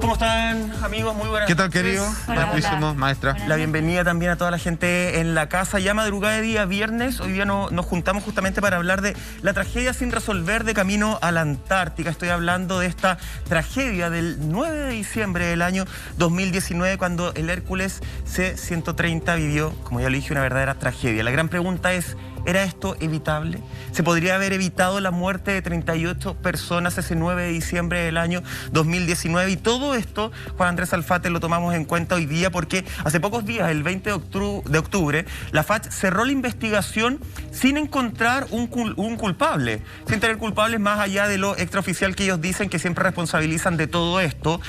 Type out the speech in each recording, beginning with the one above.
¿Cómo están, amigos? Muy buenas ¿Qué tal, noches. querido? Hola. Maestra. La bienvenida también a toda la gente en la casa. Ya madrugada de día viernes, hoy día nos juntamos justamente para hablar de la tragedia sin resolver de camino a la Antártica. Estoy hablando de esta tragedia del 9 de diciembre del año 2019, cuando el Hércules C-130 vivió, como ya le dije, una verdadera tragedia. La gran pregunta es, ¿era esto evitable? ¿Se podría haber evitado la muerte de 38 personas ese 9 de diciembre del año 2019? Y todo esto, Juan Andrés Alfate, lo tomamos en cuenta hoy día porque hace pocos días, el 20 de octubre, la FACH cerró la investigación sin encontrar un culpable, sin tener culpables más allá de lo extraoficial que ellos dicen, que siempre responsabilizan de todo esto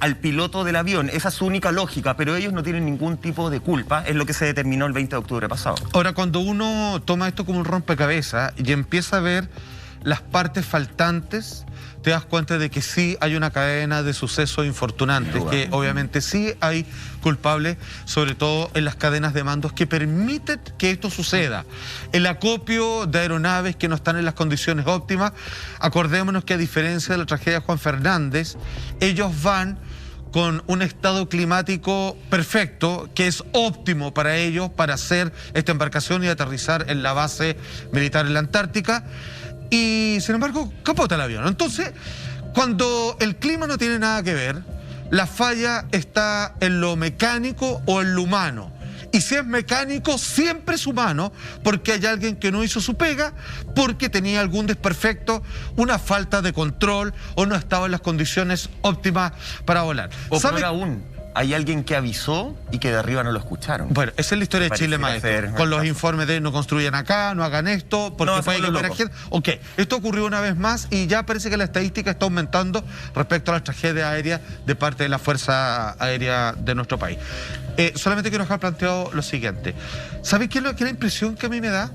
al piloto del avión. Esa es su única lógica, pero ellos no tienen ningún tipo de culpa, es lo que se determinó el 20 de octubre pasado. Ahora, cuando uno toma esto como un rompecabezas y empieza a ver las partes faltantes, te das cuenta de que sí hay una cadena de sucesos infortunantes, que obviamente sí hay culpables, sobre todo en las cadenas de mandos que permiten que esto suceda. El acopio de aeronaves que no están en las condiciones óptimas, acordémonos que a diferencia de la tragedia de Juan Fernández, ellos van con un estado climático perfecto, que es óptimo para ellos, para hacer esta embarcación y aterrizar en la base militar en la Antártica, y sin embargo capota el avión. Entonces, cuando el clima no tiene nada que ver, la falla está en lo mecánico o en lo humano. Y si es mecánico, siempre es humano, porque hay alguien que no hizo su pega, porque tenía algún desperfecto, una falta de control o no estaba en las condiciones óptimas para volar. O peor aún, hay alguien que avisó y que de arriba no lo escucharon. Bueno, esa es la historia de Chile, maestro. Con los informes de no construyan acá, no hagan esto, porque puede que muera gente. Ok, esto ocurrió una vez más y ya parece que la estadística está aumentando respecto a las tragedias aéreas de parte de la Fuerza Aérea de nuestro país. Solamente quiero dejar planteado lo siguiente. ¿Sabes qué es la impresión que a mí me da?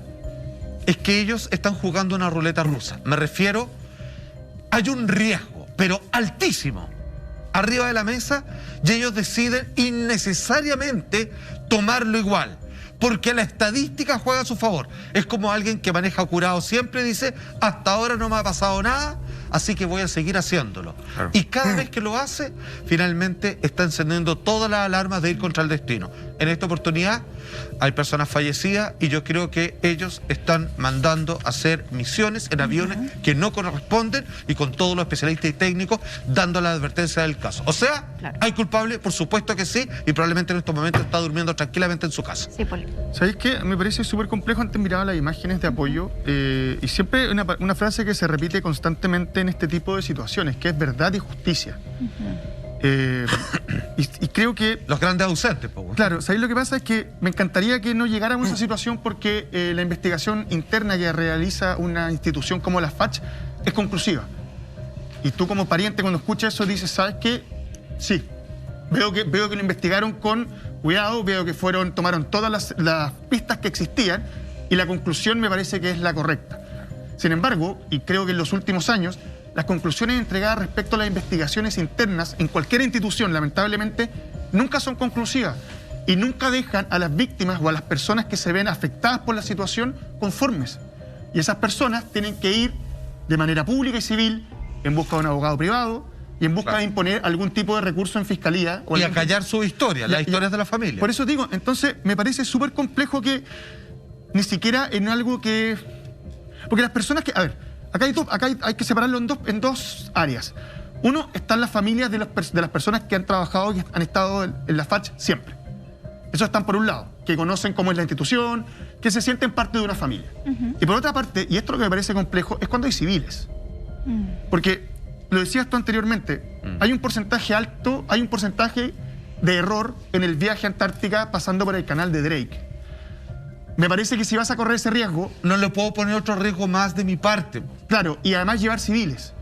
Es que ellos están jugando una ruleta rusa. Me refiero, hay un riesgo, pero altísimo, arriba de la mesa, y ellos deciden innecesariamente tomarlo igual, porque la estadística juega a su favor. Es como alguien que maneja curado siempre dice, hasta ahora no me ha pasado nada, así que voy a seguir haciéndolo. Claro. Y cada vez que lo hace, finalmente está encendiendo todas las alarmas de ir contra el destino. En esta oportunidad hay personas fallecidas y yo creo que ellos están mandando a hacer misiones en aviones que no corresponden y con todos los especialistas y técnicos dando la advertencia del caso. O sea, ¿hay culpable? Por supuesto que sí, y probablemente en estos momentos está durmiendo tranquilamente en su casa. Sí, Poli. ¿Sabéis qué? Me parece súper complejo. Antes miraba las imágenes de apoyo y siempre una frase que se repite constantemente en este tipo de situaciones, que es verdad y justicia. Y creo que... Los grandes ausentes, pues. Claro, ¿sabéis lo que pasa? Es que me encantaría que no llegáramos a esa situación porque la investigación interna que realiza una institución como la FACH es conclusiva. Y tú como pariente cuando escuchas eso dices, ¿sabes qué? Sí, veo que lo investigaron con cuidado, veo que tomaron todas las pistas que existían y la conclusión me parece que es la correcta. Sin embargo, y creo que en los últimos años, las conclusiones entregadas respecto a las investigaciones internas en cualquier institución, lamentablemente, nunca son conclusivas y nunca dejan a las víctimas o a las personas que se ven afectadas por la situación conformes. Y esas personas tienen que ir de manera pública y civil en busca de un abogado privado y en busca de imponer algún tipo de recurso en fiscalía. Y acallar su historia, las historias de la familia. Por eso digo, entonces me parece súper complejo que ni siquiera en algo que... Porque las personas que... A ver, acá hay que separarlo en dos áreas. Uno, están las familias de las personas que han trabajado y han estado en la FACH siempre. Eso están por un lado, que conocen cómo es la institución, que se sienten parte de una familia. Y por otra parte, y esto es lo que me parece complejo, es cuando hay civiles. Porque, lo decías tú anteriormente, hay un porcentaje alto, hay un porcentaje de error en el viaje a Antártica pasando por el canal de Drake. Me parece que si vas a correr ese riesgo... No le puedo poner otro riesgo más de mi parte. Claro, y además llevar civiles.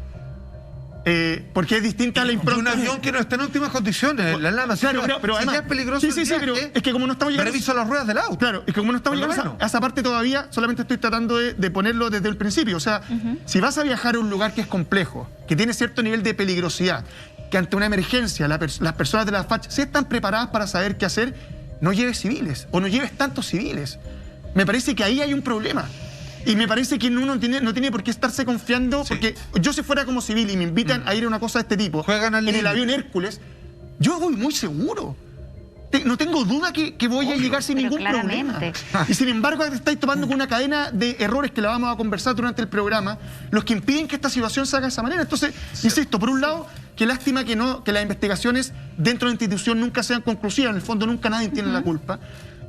Porque es distinta a la impronta... Un avión que no está en óptimas condiciones. Claro, pero además... Si es peligroso sí, pero es que como no estamos llegando... Reviso las ruedas del auto. Claro, es que como no estamos llegando a esa parte todavía, solamente estoy tratando de ponerlo desde el principio. O sea, si vas a viajar a un lugar que es complejo, que tiene cierto nivel de peligrosidad, que ante una emergencia las personas de la FACH sí están preparadas para saber qué hacer, no lleves civiles o no lleves tantos civiles. Me parece que ahí hay un problema. Y me parece que uno no tiene por qué estarse confiando, porque yo si fuera como civil y me invitan a ir a una cosa de este tipo, en el avión Hércules, yo voy muy seguro. No tengo duda que voy a llegar sin ningún problema. Y sin embargo, estáis tomando con una cadena de errores que la vamos a conversar durante el programa, los que impiden que esta situación se haga de esa manera. Entonces, insisto, por un lado, qué lástima que las investigaciones dentro de la institución nunca sean conclusivas, en el fondo nunca nadie tiene la culpa.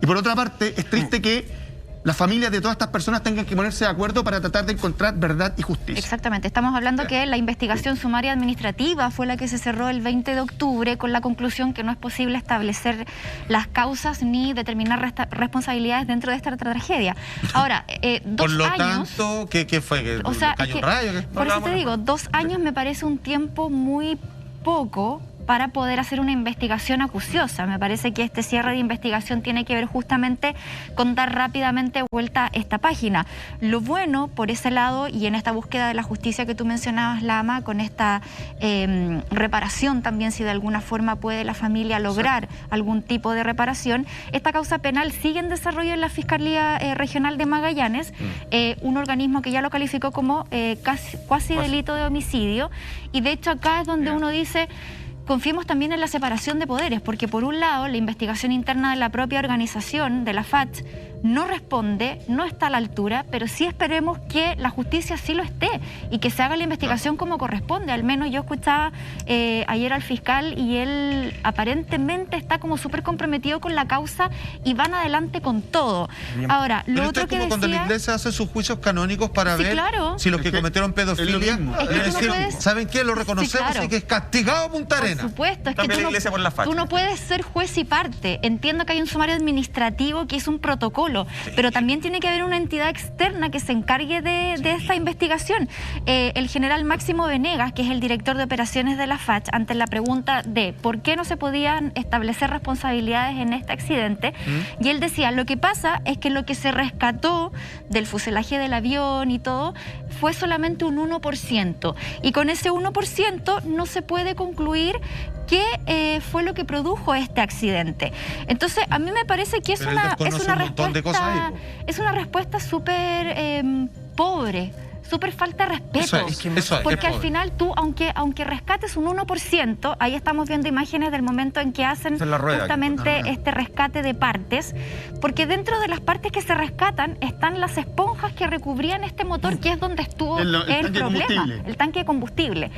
Y por otra parte, es triste que las familias de todas estas personas tengan que ponerse de acuerdo para tratar de encontrar verdad y justicia. Exactamente. Estamos hablando que la investigación sumaria administrativa fue la que se cerró el 20 de octubre con la conclusión que no es posible establecer las causas ni determinar responsabilidades dentro de esta tragedia. Ahora, 2 Por lo años... tanto, ¿qué fue? O sea, ¿Cayó un rayo? por eso te digo, 2 años me parece un tiempo muy poco para poder hacer una investigación acuciosa. Me parece que este cierre de investigación tiene que ver justamente con dar rápidamente vuelta esta página. Lo bueno por ese lado, y en esta búsqueda de la justicia que tú mencionabas, Lama, con esta reparación también, si de alguna forma puede la familia lograr algún tipo de reparación, esta causa penal sigue en desarrollo en la Fiscalía Regional de Magallanes, un organismo que ya lo calificó como cuasi delito de homicidio, y de hecho acá es donde uno dice... Confiemos también en la separación de poderes, porque por un lado la investigación interna de la propia organización, de la FACH, no responde, no está a la altura, pero sí esperemos que la justicia sí lo esté y que se haga la investigación como corresponde. Al menos yo escuchaba ayer al fiscal y él aparentemente está como súper comprometido con la causa y van adelante con todo. Bien. Ahora, lo pero otro esto que es como decía... cuando la iglesia hace sus juicios canónicos para ver si los que cometieron pedofilia, ¿saben qué? Lo reconocemos y que es castigado a Punta Arenas. Por supuesto, es que tú no puedes ser juez y parte. Entiendo que hay un sumario administrativo que es un protocolo, pero también tiene que haber una entidad externa que se encargue de esta investigación. El general Máximo Venegas, que es el director de operaciones de la FACH, ante la pregunta de por qué no se podían establecer responsabilidades en este accidente, y él decía, lo que pasa es que lo que se rescató del fuselaje del avión y todo fue solamente un 1%, y con ese 1% no se puede concluir qué fue lo que produjo este accidente. Entonces, a mí me parece que es una respuesta súper pobre, súper falta de respeto. Porque al final tú, aunque rescates un 1%, ahí estamos viendo imágenes del momento en que hacen justamente este rescate de partes, porque dentro de las partes que se rescatan están las esponjas que recubrían este motor, que es donde estuvo el problema, el tanque de combustible.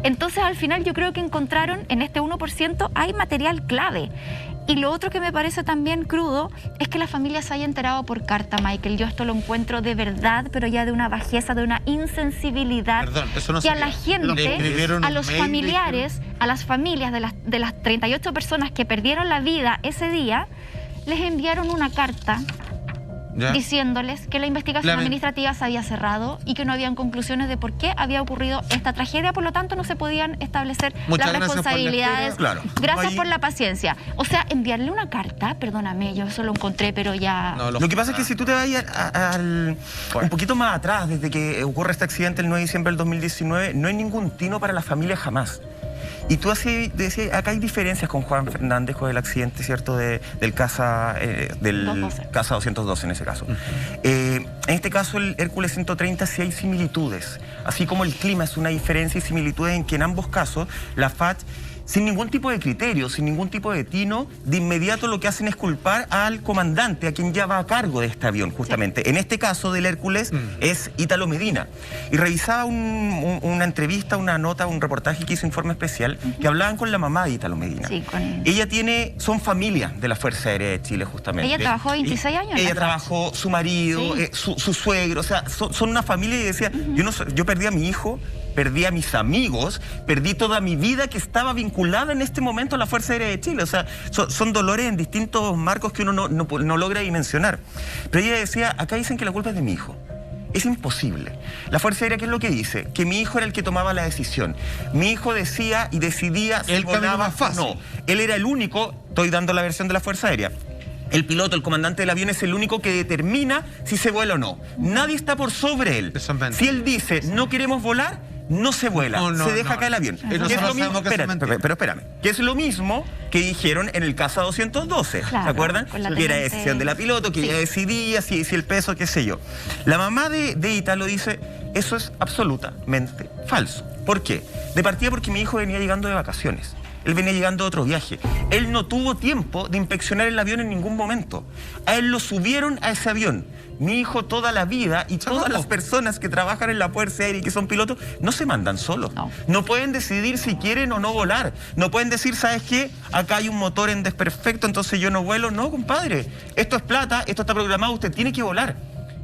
Entonces, al final yo creo que encontraron en este 1% hay material clave. Y lo otro que me parece también crudo es que la familia se haya enterado por carta, Michael. Yo esto lo encuentro de verdad, pero ya de una bajeza, de una insensibilidad. Que a la gente, a los familiares, a las familias de las 38 personas que perdieron la vida ese día, les enviaron una carta diciéndoles que la investigación administrativa se había cerrado y que no habían conclusiones de por qué había ocurrido esta tragedia, por lo tanto no se podían establecer las responsabilidades. Gracias por la paciencia. O sea, enviarle una carta, perdóname, yo eso lo encontré, pero ya... No, lo que pasa es que si tú te vas un poquito más atrás, desde que ocurre este accidente el 9 de diciembre del 2019, no hay ningún tino para la familia jamás. Y tú decías, acá hay diferencias con Juan Fernández, con el accidente, ¿cierto?, del Casa 212 en ese caso. En este caso, el Hércules 130 sí hay similitudes. Así como el clima es una diferencia y similitudes en que en ambos casos la FACH, sin ningún tipo de criterio, sin ningún tipo de tino, de inmediato lo que hacen es culpar al comandante, a quien ya va a cargo de este avión, justamente. En este caso del Hércules es Ítalo Medina. Y revisaba una entrevista, una nota, un reportaje que hizo Informe Especial, que hablaban con la mamá de Ítalo Medina. Ella son familia de la Fuerza Aérea de Chile, justamente. Ella trabajó 26 años. Ella trabajó, su marido, su suegro, o sea, son una familia, y decía, yo perdí a mi hijo, perdí a mis amigos, perdí toda mi vida que estaba vinculada en este momento a la Fuerza Aérea de Chile. O sea, son dolores en distintos marcos que uno no logra dimensionar. Pero ella decía, acá dicen que la culpa es de mi hijo. Es imposible. La Fuerza Aérea, ¿qué es lo que dice? Que mi hijo era el que tomaba la decisión. Mi hijo decía y decidía si volaba o no. Él era el único, estoy dando la versión de la Fuerza Aérea. El piloto, el comandante del avión, es el único que determina si se vuela o no. Nadie está por sobre él. Si él dice, no queremos volar, no se vuela, se deja caer el avión. Pero espérame, que es lo mismo que dijeron en el caso 212, ¿se acuerdan? Que era decisión de la piloto, que ella decidía si el peso, qué sé yo. La mamá de Ítalo dice, eso es absolutamente falso. ¿Por qué? De partida porque mi hijo venía llegando de vacaciones. Él venía llegando de otro viaje. Él no tuvo tiempo de inspeccionar el avión en ningún momento. A él lo subieron a ese avión. Mi hijo toda la vida y todas las personas que trabajan en la Fuerza Aérea y que son pilotos no se mandan solos. No pueden decidir si quieren o no volar. No pueden decir, ¿sabes qué? Acá hay un motor en desperfecto, entonces yo no vuelo. No, compadre. Esto es plata, esto está programado, usted tiene que volar.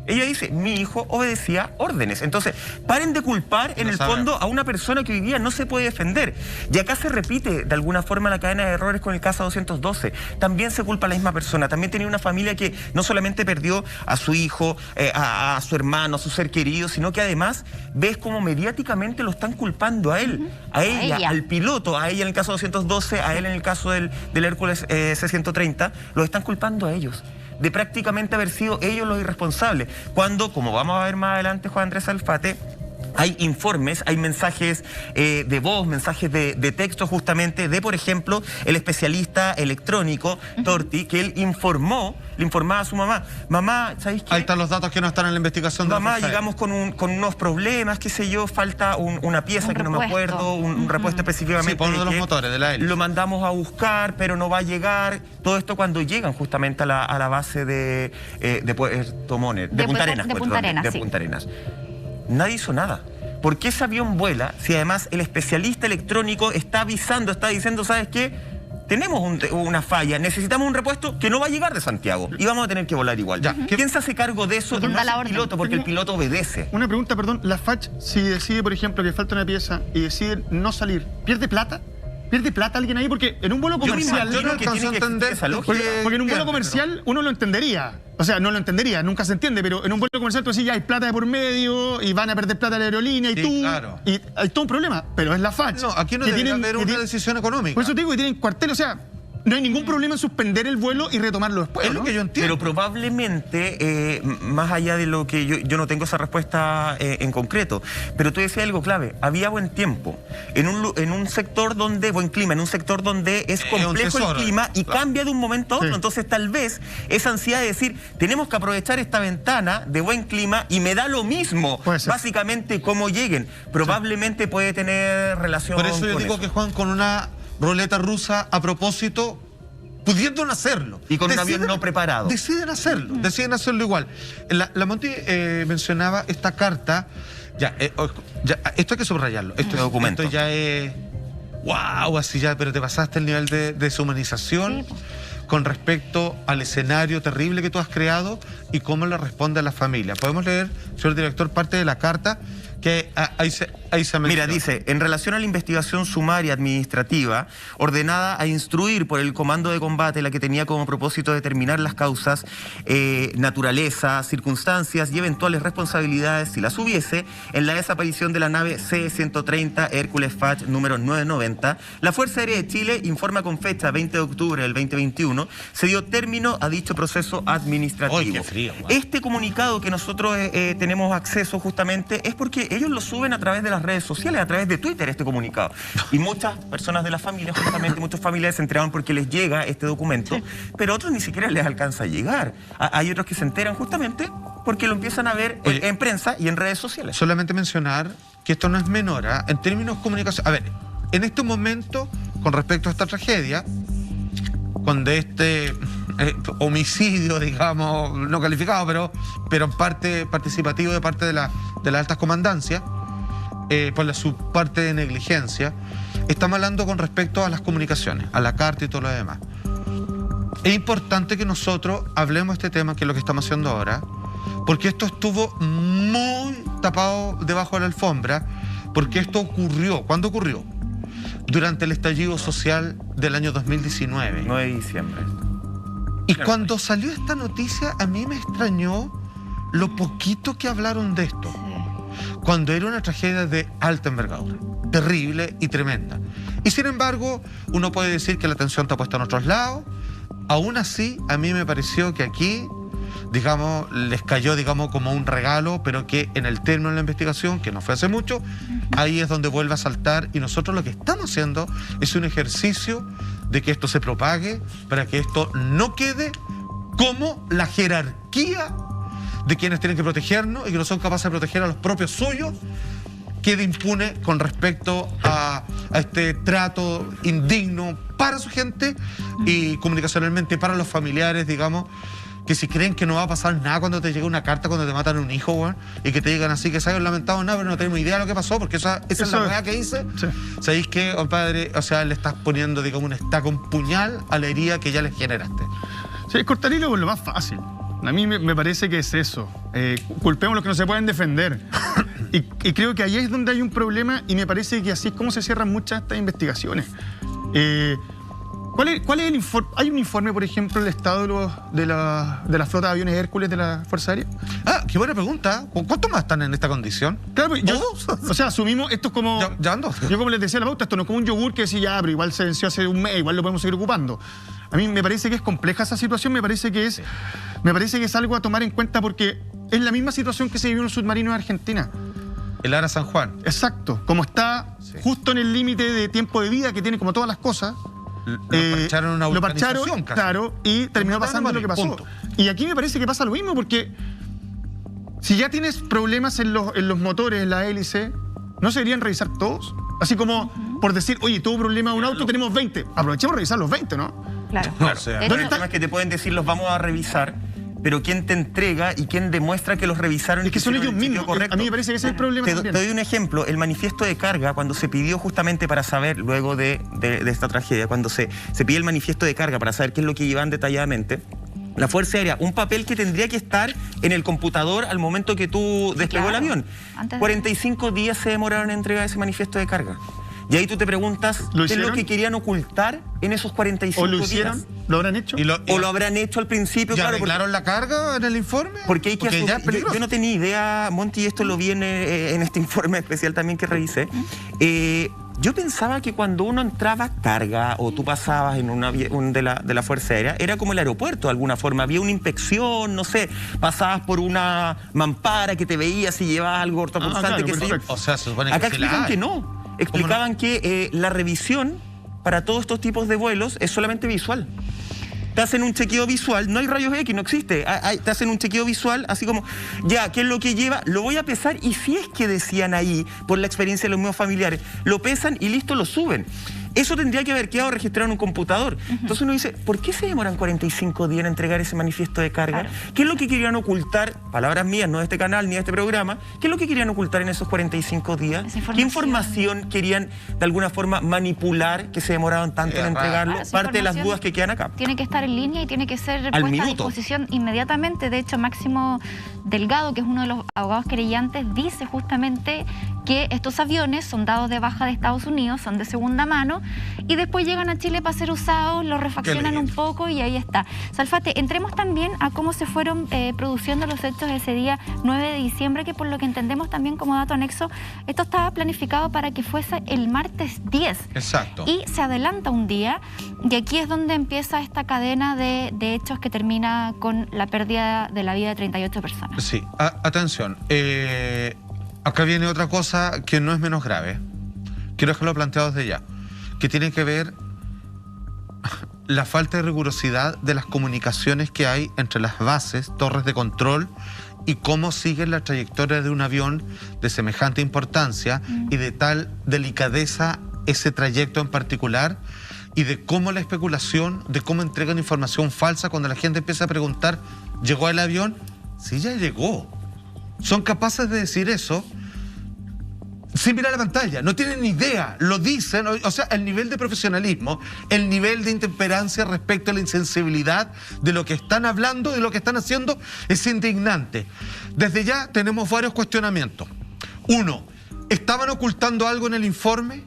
Ella dice, mi hijo obedecía órdenes. Entonces, paren de culpar en el fondo a una persona que hoy día no se puede defender. Y acá se repite de alguna forma la cadena de errores con el caso 212. También se culpa a la misma persona. También tenía una familia que no solamente perdió a su hijo, a su hermano, a su ser querido, sino que además ves cómo mediáticamente lo están culpando a él, a ella, al piloto, a ella en el caso 212, a él en el caso del Hércules C-130, los están culpando a ellos de prácticamente haber sido ellos los irresponsables. Cuando, como vamos a ver más adelante, Juan Andrés Alfate, hay informes, hay mensajes de voz, mensajes de texto justamente de, por ejemplo, el especialista electrónico, Torti, que él le informaba a su mamá. Mamá, ¿sabéis qué? Ahí están los datos que no están en la investigación. Mamá, llegamos con unos problemas, qué sé yo, falta una pieza que no me acuerdo, un repuesto específicamente. Sí, por uno de los motores de la hélice. Lo mandamos a buscar, pero no va a llegar. Todo esto cuando llegan justamente a la base de Puerto Montt, de Punta Arenas. Nadie hizo nada. ¿Por qué ese avión vuela si además el especialista electrónico está avisando, está diciendo, ¿sabes qué? Tenemos una falla, necesitamos un repuesto que no va a llegar de Santiago y vamos a tener que volar igual. ¿Quién se hace cargo de eso? No es el piloto, porque el piloto obedece. Una pregunta, perdón. ¿La FACH, si decide, por ejemplo, que falta una pieza y decide no salir, pierde plata? ¿Pierde plata alguien ahí? Porque en un vuelo comercial... Yo no alcanzo a entender esa lógica. Porque en un vuelo comercial uno lo entendería. O sea, no lo entendería, nunca se entiende, pero en un vuelo comercial tú decís, ya hay plata de por medio y van a perder plata la aerolínea y tú... Claro. Y hay todo un problema, pero es la FACH. No, aquí no debería haber una decisión económica. Por eso te digo, y tienen cuartel, o sea... No hay ningún problema en suspender el vuelo y retomarlo después, es lo que yo entiendo. Pero probablemente, más allá de lo que yo no tengo esa respuesta en concreto, pero tú decías algo clave, había buen tiempo, en un sector donde, buen clima, en un sector donde es complejo el clima y cambia de un momento a otro, entonces tal vez esa ansiedad de decir, tenemos que aprovechar esta ventana de buen clima y me da lo mismo, básicamente cómo lleguen, probablemente puede tener relación con eso. Por eso yo digo que Juan, con una ruleta rusa a propósito, pudiendo no hacerlo. Y con un avión no preparado. Deciden hacerlo igual. La Monti mencionaba esta carta. Esto hay que subrayarlo. Este documento. Esto ya es... ¡Wow! Así ya, pero te pasaste el nivel de deshumanización con respecto al escenario terrible que tú has creado y cómo le responde a la familia. Podemos leer, señor director, parte de la carta que ahí se menciona. Mira, dice, en relación a la investigación sumaria administrativa ordenada a instruir por el Comando de Combate, la que tenía como propósito determinar las causas, naturaleza, circunstancias y eventuales responsabilidades, si las hubiese, en la desaparición de la nave C-130 Hércules FACH número 990, la Fuerza Aérea de Chile informa con fecha 20 de octubre del 2021, se dio término a dicho proceso administrativo. ¡Ay, qué frío! Wow. Este comunicado que nosotros tenemos acceso justamente es porque ellos lo suben a través de las redes sociales, a través de Twitter, este comunicado. Y muchas personas de la familia, justamente muchos familiares se enteraron porque les llega este documento, pero otros ni siquiera les alcanza a llegar. Hay otros que se enteran justamente porque lo empiezan a ver en prensa y en redes sociales. Solamente mencionar que esto no es menor, en términos de comunicación. A ver, en este momento, con respecto a esta tragedia, cuando este homicidio, digamos, no calificado, pero en parte participativo de parte de las altas comandancias, por su parte de negligencia, estamos hablando con respecto a las comunicaciones, a la carta y todo lo demás. Es importante que nosotros hablemos de este tema, que es lo que estamos haciendo ahora, porque esto estuvo muy tapado debajo de la alfombra, porque esto ocurrió. ¿Cuándo ocurrió? Durante el estallido social del año 2019. 9 de diciembre. Y cuando salió esta noticia, a mí me extrañó lo poquito que hablaron de esto. Cuando era una tragedia de alta envergadura, terrible y tremenda. Y sin embargo, uno puede decir que la atención está puesta en otros lados. Aún así, a mí me pareció que aquí digamos, les cayó, digamos, como un regalo, pero que en el término de la investigación, que no fue hace mucho, ahí es donde vuelve a saltar, y nosotros lo que estamos haciendo es un ejercicio de que esto se propague, para que esto no quede como la jerarquía de quienes tienen que protegernos y que no son capaces de proteger a los propios suyos, quede impune con respecto a este trato indigno para su gente y comunicacionalmente para los familiares, digamos, que si creen que no va a pasar nada cuando te llega una carta, cuando te matan a un hijo, bueno, y que te digan así que se hayan lamentado nada, pero no tenemos idea de lo que pasó, porque esa es la weá que hice. Sí. ¿Sabéis qué, compadre? O sea, le estás poniendo, digamos, un estaca, un puñal a la herida que ya les generaste. Sí, cortar hilo es lo más fácil. A mí me parece que es eso. Culpemos a los que no se pueden defender. Y creo que ahí es donde hay un problema, y me parece que así es como se cierran muchas de estas investigaciones. ¿Cuál es el informe? ¿Hay un informe, por ejemplo, del estado de la flota de aviones Hércules de la Fuerza Aérea? Ah, qué buena pregunta. ¿Cuántos más están en esta condición? Claro, o sea, asumimos, esto es como... Ya ando. Yo como les decía a la pauta, esto no es como un yogur que decía, ya, pero igual se venció hace un mes, igual lo podemos seguir ocupando. A mí me parece que es compleja esa situación, me parece que es algo a tomar en cuenta, porque es la misma situación que se vivió en un submarino de Argentina. El Ara San Juan. Exacto. Como está justo en el límite de tiempo de vida que tiene, como todas las cosas, lo parcharon, claro, y terminó pasando lo que pasó. Punto. Y aquí me parece que pasa lo mismo, porque si ya tienes problemas en los motores, en la hélice, ¿no se deberían revisar todos? Así como por decir, oye, tuvo problema un auto, tenemos 20. Aprovechemos de revisar los 20, ¿no? Claro. O sea, el tema es que te pueden decir, los vamos a revisar, pero ¿quién te entrega y quién demuestra que los revisaron? Es que son ellos mismos. A mí me parece que ese es el problema también. Te doy un ejemplo. El manifiesto de carga, cuando se pidió justamente para saber, luego de esta tragedia, cuando se pide el manifiesto de carga para saber qué es lo que llevan detalladamente, la Fuerza Aérea, un papel que tendría que estar en el computador al momento que tú despegó el avión. 45 días se demoraron en entregar ese manifiesto de carga. Y ahí tú te preguntas, ¿qué es lo que querían ocultar en esos 45 días? ¿O lo hicieron? ¿Lo habrán hecho? ¿O lo habrán hecho al principio? ¿Ya arreglaron la carga en el informe? Porque hay que asumir, yo no tenía idea, Monty, y esto lo vi en este informe especial también que revisé. Yo pensaba que cuando uno entraba a carga o tú pasabas en un avión de la Fuerza Aérea, era como el aeropuerto de alguna forma. Había una inspección, no sé, pasabas por una mampara que te veía si llevabas algo ortopulsante. Claro, o sea, se supone que acá explican que no. Explicaban que la revisión para todos estos tipos de vuelos es solamente visual. Te hacen un chequeo visual, no hay rayos X, no existe. Te hacen un chequeo visual, así como, ya, ¿qué es lo que lleva? Lo voy a pesar, y si es que decían ahí, por la experiencia de los mismos familiares, lo pesan y listo, lo suben. Eso tendría que haber quedado registrado en un computador. Entonces uno dice, ¿por qué se demoran 45 días en entregar ese manifiesto de carga? Claro. ¿Qué es lo que querían ocultar? Palabras mías, no de este canal ni de este programa. ¿Qué es lo que querían ocultar en esos 45 días? ¿Qué información querían de alguna forma manipular que se demoraron tanto en entregarlo? Claro, parte de las dudas que quedan acá. Tiene que estar en línea y tiene que ser puesta a disposición inmediatamente. De hecho, Máximo Delgado, que es uno de los abogados querellantes, dice justamente que estos aviones son dados de baja de Estados Unidos, son de segunda mano, y después llegan a Chile para ser usados, los refaccionan un poco y ahí está. Salfate, entremos también a cómo se fueron produciendo los hechos ese día 9 de diciembre, que por lo que entendemos también como dato anexo, esto estaba planificado para que fuese el martes 10. Exacto. Y se adelanta un día, y aquí es donde empieza esta cadena de hechos que termina con la pérdida de la vida de 38 personas. Sí, atención. Acá viene otra cosa que no es menos grave. Quiero dejarlo planteado desde ya. Que tiene que ver la falta de rigurosidad de las comunicaciones que hay entre las bases, torres de control, y cómo sigue la trayectoria de un avión de semejante importancia y de tal delicadeza ese trayecto en particular, y de cómo la especulación, de cómo entregan información falsa cuando la gente empieza a preguntar, ¿llegó el avión? Sí, ya llegó. Son capaces de decir eso sin mirar la pantalla, no tienen ni idea, lo dicen. O sea, el nivel de profesionalismo, el nivel de intemperancia respecto a la insensibilidad de lo que están hablando, de lo que están haciendo, es indignante. Desde ya tenemos varios cuestionamientos. Uno, ¿estaban ocultando algo en el informe?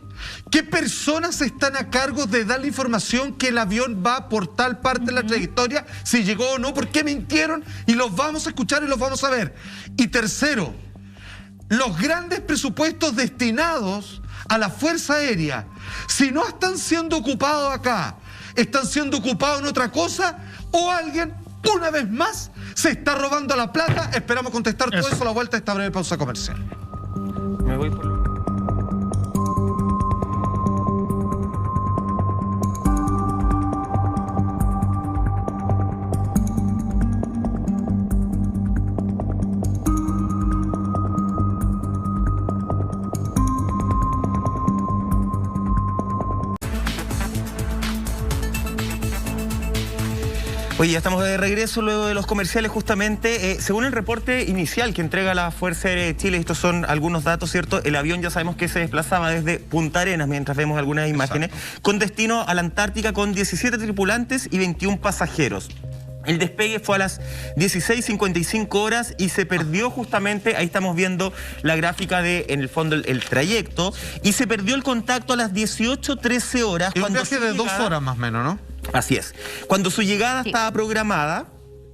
¿Qué personas están a cargo de dar la información que el avión va por tal parte de la trayectoria, si llegó o no? ¿Por qué mintieron? Y los vamos a escuchar y los vamos a ver. Y tercero, los grandes presupuestos destinados a la Fuerza Aérea, si no están siendo ocupados acá, están siendo ocupados en otra cosa, o alguien, una vez más, se está robando la plata. Esperamos contestar todo eso a la vuelta de esta breve pausa comercial. Me voy por... Oye, ya estamos de regreso luego de los comerciales justamente. Según el reporte inicial que entrega la Fuerza Aérea de Chile, estos son algunos datos, ¿cierto? El avión ya sabemos que se desplazaba desde Punta Arenas, mientras vemos algunas imágenes, con destino a la Antártica con 17 tripulantes y 21 pasajeros. El despegue fue a las 16:55 horas y se perdió justamente, ahí estamos viendo la gráfica de, en el fondo, el trayecto, y se perdió el contacto a las 18:13 horas. Es un viaje de 2 horas más o menos, ¿no? Así es. Cuando su llegada estaba programada,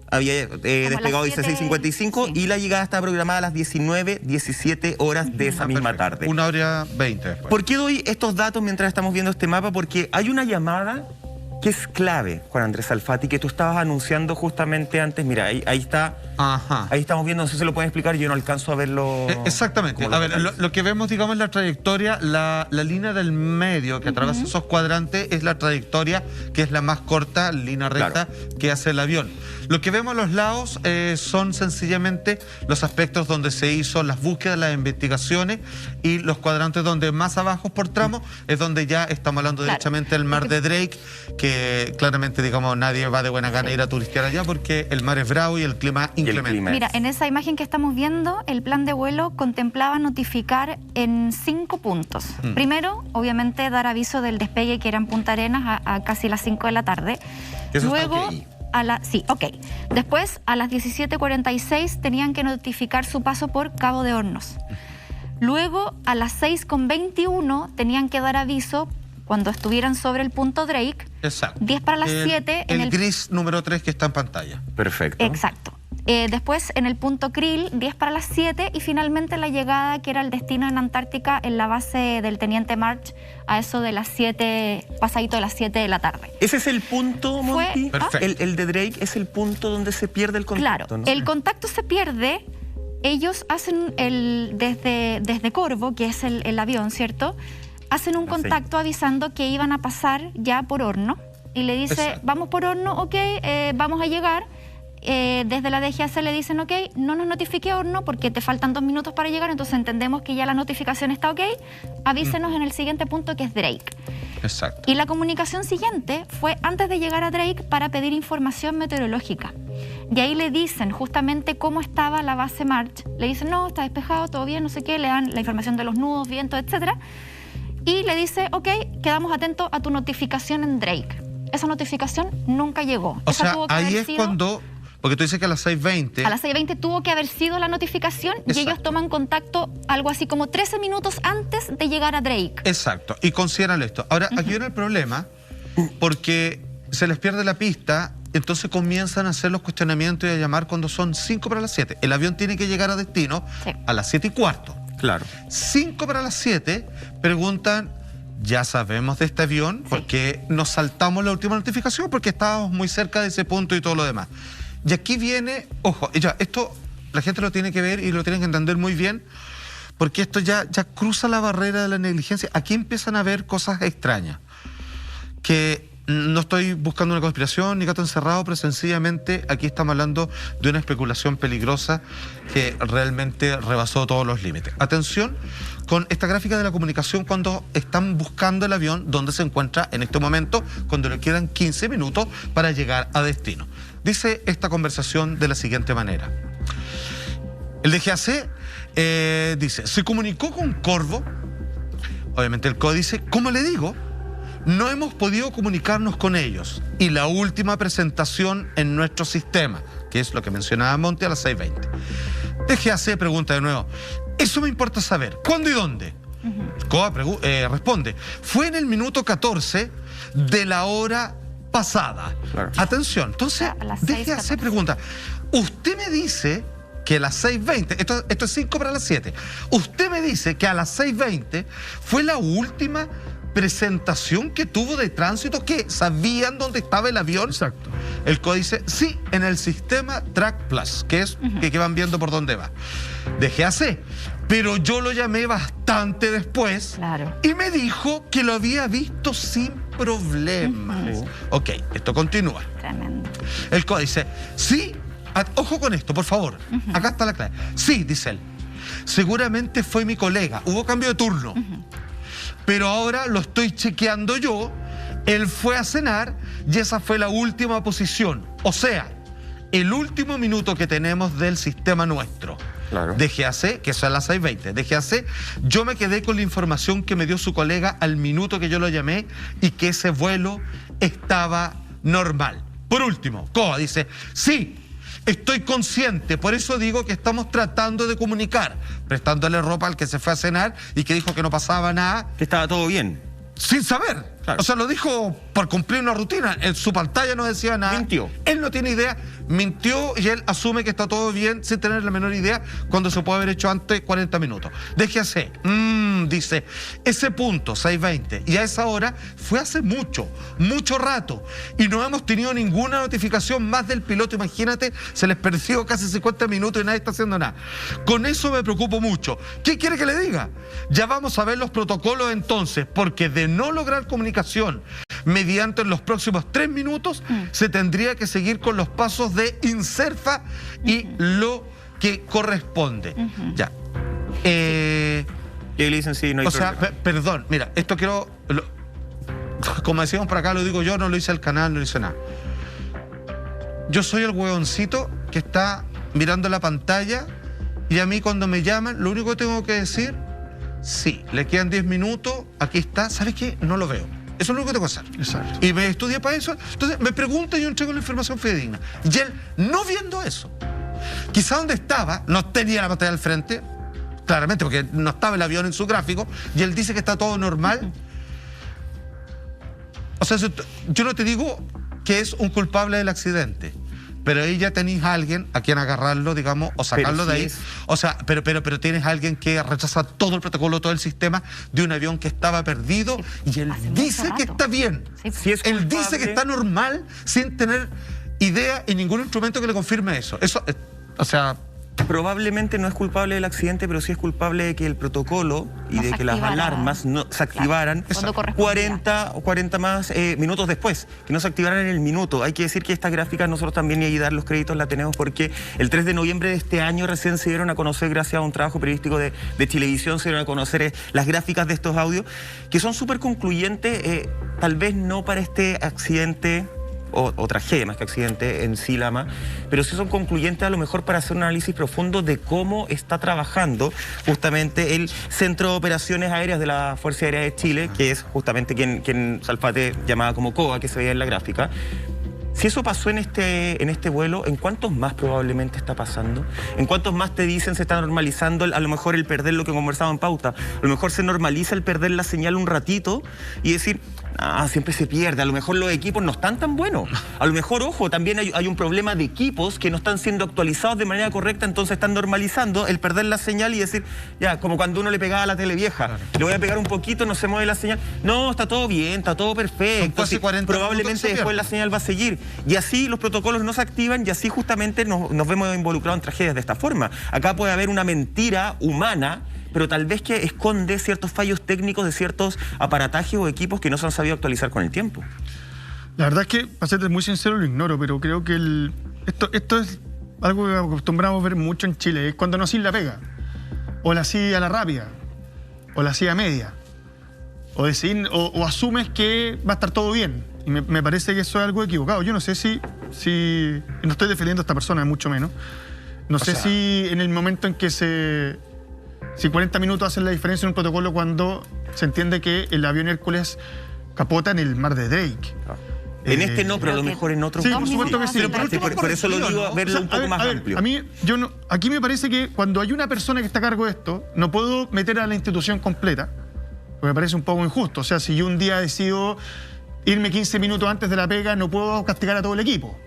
había despegado a 16:55 y la llegada estaba programada a las 19:17 horas de esa misma tarde. 1:20 después. ¿Por qué doy estos datos mientras estamos viendo este mapa? Porque hay una llamada que es clave, Juan Andrés Alfati, que tú estabas anunciando justamente antes. Mira, ahí está. Ajá. Ahí estamos viendo, no sé si se lo pueden explicar, yo no alcanzo a verlo. Exactamente. A ver, lo que vemos, digamos, en la trayectoria, la línea del medio que atraviesa esos cuadrantes es la trayectoria que es la más corta, línea recta, que hace el avión. Lo que vemos a los lados son sencillamente los aspectos donde se hizo las búsquedas, las investigaciones, y los cuadrantes donde más abajo por tramo es donde ya estamos hablando derechamente del mar de Drake, que claramente, digamos, nadie va de buena gana ir a turistear allá porque el mar es bravo y el clima inclemente. Mira, en esa imagen que estamos viendo, el plan de vuelo contemplaba notificar en 5 puntos. Primero, obviamente, dar aviso del despegue que era en Punta Arenas a casi las 5 de la tarde. Eso luego, Después, a las 17:46 tenían que notificar su paso por Cabo de Hornos. Luego, a las 6:21 tenían que dar aviso cuando estuvieran sobre el punto Drake. Exacto. 10 para las 7... El gris número 3 que está en pantalla. Perfecto. Exacto. Después en el punto Krill, 10 para las 7, y finalmente la llegada, que era el destino en Antártica, en la base del Teniente March, a eso de las 7, pasadito de las 7 de la tarde. ¿Ese es el punto, Monty? El de Drake es el punto donde se pierde el contacto, claro, ¿no? El contacto se pierde. Ellos hacen desde Corvo, que es el avión, ¿cierto? Hacen un contacto avisando que iban a pasar ya por Horno, y le dice, vamos por Horno, ok, vamos a llegar. Desde la DGAC le dicen, ok, no nos notifique Horno porque te faltan 2 minutos para llegar, entonces entendemos que ya la notificación está ok, avísenos en el siguiente punto, que es Drake. Exacto. Y la comunicación siguiente fue antes de llegar a Drake para pedir información meteorológica. Y ahí le dicen justamente cómo estaba la base March. Le dicen, no, está despejado, todo bien, no sé qué, le dan la información de los nudos, vientos, etcétera. Y le dice, ok, quedamos atentos a tu notificación en Drake. Esa notificación nunca llegó. O sea, ahí es cuando... Porque tú dices que a las 6:20... A las 6:20 tuvo que haber sido la notificación. Exacto. Y ellos toman contacto algo así como 13 minutos antes de llegar a Drake. Exacto. Y consideran esto. Ahora, aquí viene el problema, porque se les pierde la pista, entonces comienzan a hacer los cuestionamientos y a llamar cuando son 5 para las 7. El avión tiene que llegar a destino a las 7:15. Claro. 5 para las 7, preguntan... Ya sabemos de este avión porque nos saltamos la última notificación porque estábamos muy cerca de ese punto y todo lo demás. Y aquí viene, ojo, ya, esto la gente lo tiene que ver y lo tiene que entender muy bien, porque esto ya cruza la barrera de la negligencia. Aquí empiezan a ver cosas extrañas, que no estoy buscando una conspiración ni gato encerrado, pero sencillamente aquí estamos hablando de una especulación peligrosa que realmente rebasó todos los límites. Atención con esta gráfica de la comunicación cuando están buscando el avión donde se encuentra en este momento, cuando le quedan 15 minutos para llegar a destino. Dice esta conversación de la siguiente manera. El DGAC dice, se comunicó con Corvo, obviamente el CO dice, ¿cómo le digo? No hemos podido comunicarnos con ellos. Y la última presentación en nuestro sistema, que es lo que mencionaba Monty a las 6:20. DGAC pregunta de nuevo, eso me importa saber, ¿cuándo y dónde? COA responde, fue en el minuto 14 de la hora pasada. Claro. Atención, entonces DGAC pregunta, usted me dice que a las 6:20, esto es 5 para las 7, usted me dice que a las 6:20 fue la última presentación que tuvo de tránsito, que sabían dónde estaba el avión. Exacto. El COA dice, sí, en el sistema Track Plus, que es que van viendo por dónde va. Dejé hacer. Pero yo lo llamé bastante después y me dijo que lo había visto sin problemas. Ok, esto continúa. Tremendo. El COA dice, sí, ojo con esto, por favor. Acá está la clave. Sí, dice él. Seguramente fue mi colega. Hubo cambio de turno. Pero ahora lo estoy chequeando yo. Él fue a cenar y esa fue la última posición. O sea, el último minuto que tenemos del sistema nuestro. Claro. De GAC, que son las 6:20. De GAC, yo me quedé con la información que me dio su colega al minuto que yo lo llamé y que ese vuelo estaba normal. Por último, COA dice, sí, estoy consciente, por eso digo que estamos tratando de comunicar, prestándole ropa al que se fue a cenar y que dijo que no pasaba nada. Que estaba todo bien. Sin saber. Claro. O sea, lo dijo por cumplir una rutina. En su pantalla no decía nada. Mintió. Él no tiene idea. Mintió y él asume que está todo bien sin tener la menor idea cuando se puede haber hecho antes 40 minutos. Déjese. Dice, ese punto, 6:20, y a esa hora fue hace mucho rato. Y no hemos tenido ninguna notificación más del piloto. Imagínate, se les perdió casi 50 minutos y nadie está haciendo nada. Con eso me preocupo mucho. ¿Qué quiere que le diga? Ya vamos a ver los protocolos entonces, porque de no lograr comunicación mediante los próximos 3 minutos, se tendría que seguir con los pasos de INSERFA y lo que corresponde. Ya. Y le dicen sí, no hay problema. O sea, perdón, mira, esto quiero... como decíamos por acá, lo digo yo, no lo hice el canal, no lo hice nada. Yo soy el huevoncito que está mirando la pantalla y a mí cuando me llaman, lo único que tengo que decir, sí, le quedan 10 minutos, aquí está, ¿sabes qué? No lo veo. Eso es lo único que tengo que hacer. Exacto. Y me estudia para eso. Entonces me pregunta y yo entrego la información fidedigna. Y él, no viendo eso, quizá donde estaba, no tenía la pantalla al frente, claramente, porque no estaba el avión en su gráfico, y él dice que está todo normal. O sea, yo no te digo que es un culpable del accidente, pero ahí ya tenéis a alguien a quien agarrarlo, digamos, o sacarlo de ahí. O sea, pero tienes a alguien que rechaza todo el protocolo, todo el sistema de un avión que estaba perdido, y él dice que está bien. Si es él dice que está normal sin tener idea y ningún instrumento que le confirme eso. Eso, o sea... Probablemente no es culpable del accidente, pero sí es culpable de que el protocolo y de que las alarmas no se activaran 40 más minutos después, que no se activaran en el minuto. Hay que decir que estas gráficas nosotros también, y dar los créditos, la tenemos porque el 3 de noviembre de este año recién se dieron a conocer, gracias a un trabajo periodístico de Chilevisión, se dieron a conocer las gráficas de estos audios, que son súper concluyentes, tal vez no para este accidente o tragedia más que accidente en sí, Lama, pero sí son concluyentes a lo mejor para hacer un análisis profundo de cómo está trabajando justamente el Centro de Operaciones Aéreas de la Fuerza Aérea de Chile, que es justamente quien Salfate llamaba como COA, que se veía en la gráfica. Si eso pasó en este vuelo, ¿en cuántos más probablemente está pasando? ¿En cuántos más te dicen se está normalizando a lo mejor el perder lo que conversaba en pauta? A lo mejor se normaliza el perder la señal un ratito y decir, siempre se pierde, a lo mejor los equipos no están tan buenos. A lo mejor, ojo, también hay un problema de equipos que no están siendo actualizados de manera correcta, entonces están normalizando el perder la señal y decir, ya, como cuando uno le pegaba a la tele vieja, claro, le voy a pegar un poquito, no se mueve la señal. No, está todo bien, está todo perfecto. Sí, probablemente después la señal va a seguir. Y así los protocolos no se activan y así justamente nos vemos involucrados en tragedias de esta forma. Acá puede haber una mentira humana, pero tal vez que esconde ciertos fallos técnicos de ciertos aparatajes o equipos que no se han sabido actualizar con el tiempo. La verdad es que, para serte muy sincero, lo ignoro, pero creo que esto es algo que acostumbramos a ver mucho en Chile, es cuando no hacís la pega, o la hacís a la rápida, o la hacís a media, o asumes que va a estar todo bien. Y me parece que eso es algo equivocado. Yo no sé si no estoy defendiendo a esta persona, mucho menos. No sé si en el momento en que si 40 minutos hacen la diferencia en un protocolo cuando se entiende que el avión Hércules capota en el mar de Drake. En este no, pero a lo mejor en otro. Sí, por supuesto que sí. Por eso lo digo, verlo un poco más amplio. A mí, aquí me parece que cuando hay una persona que está a cargo de esto, no puedo meter a la institución completa, porque me parece un poco injusto. O sea, si yo un día decido irme 15 minutos antes de la pega, no puedo castigar a todo el equipo.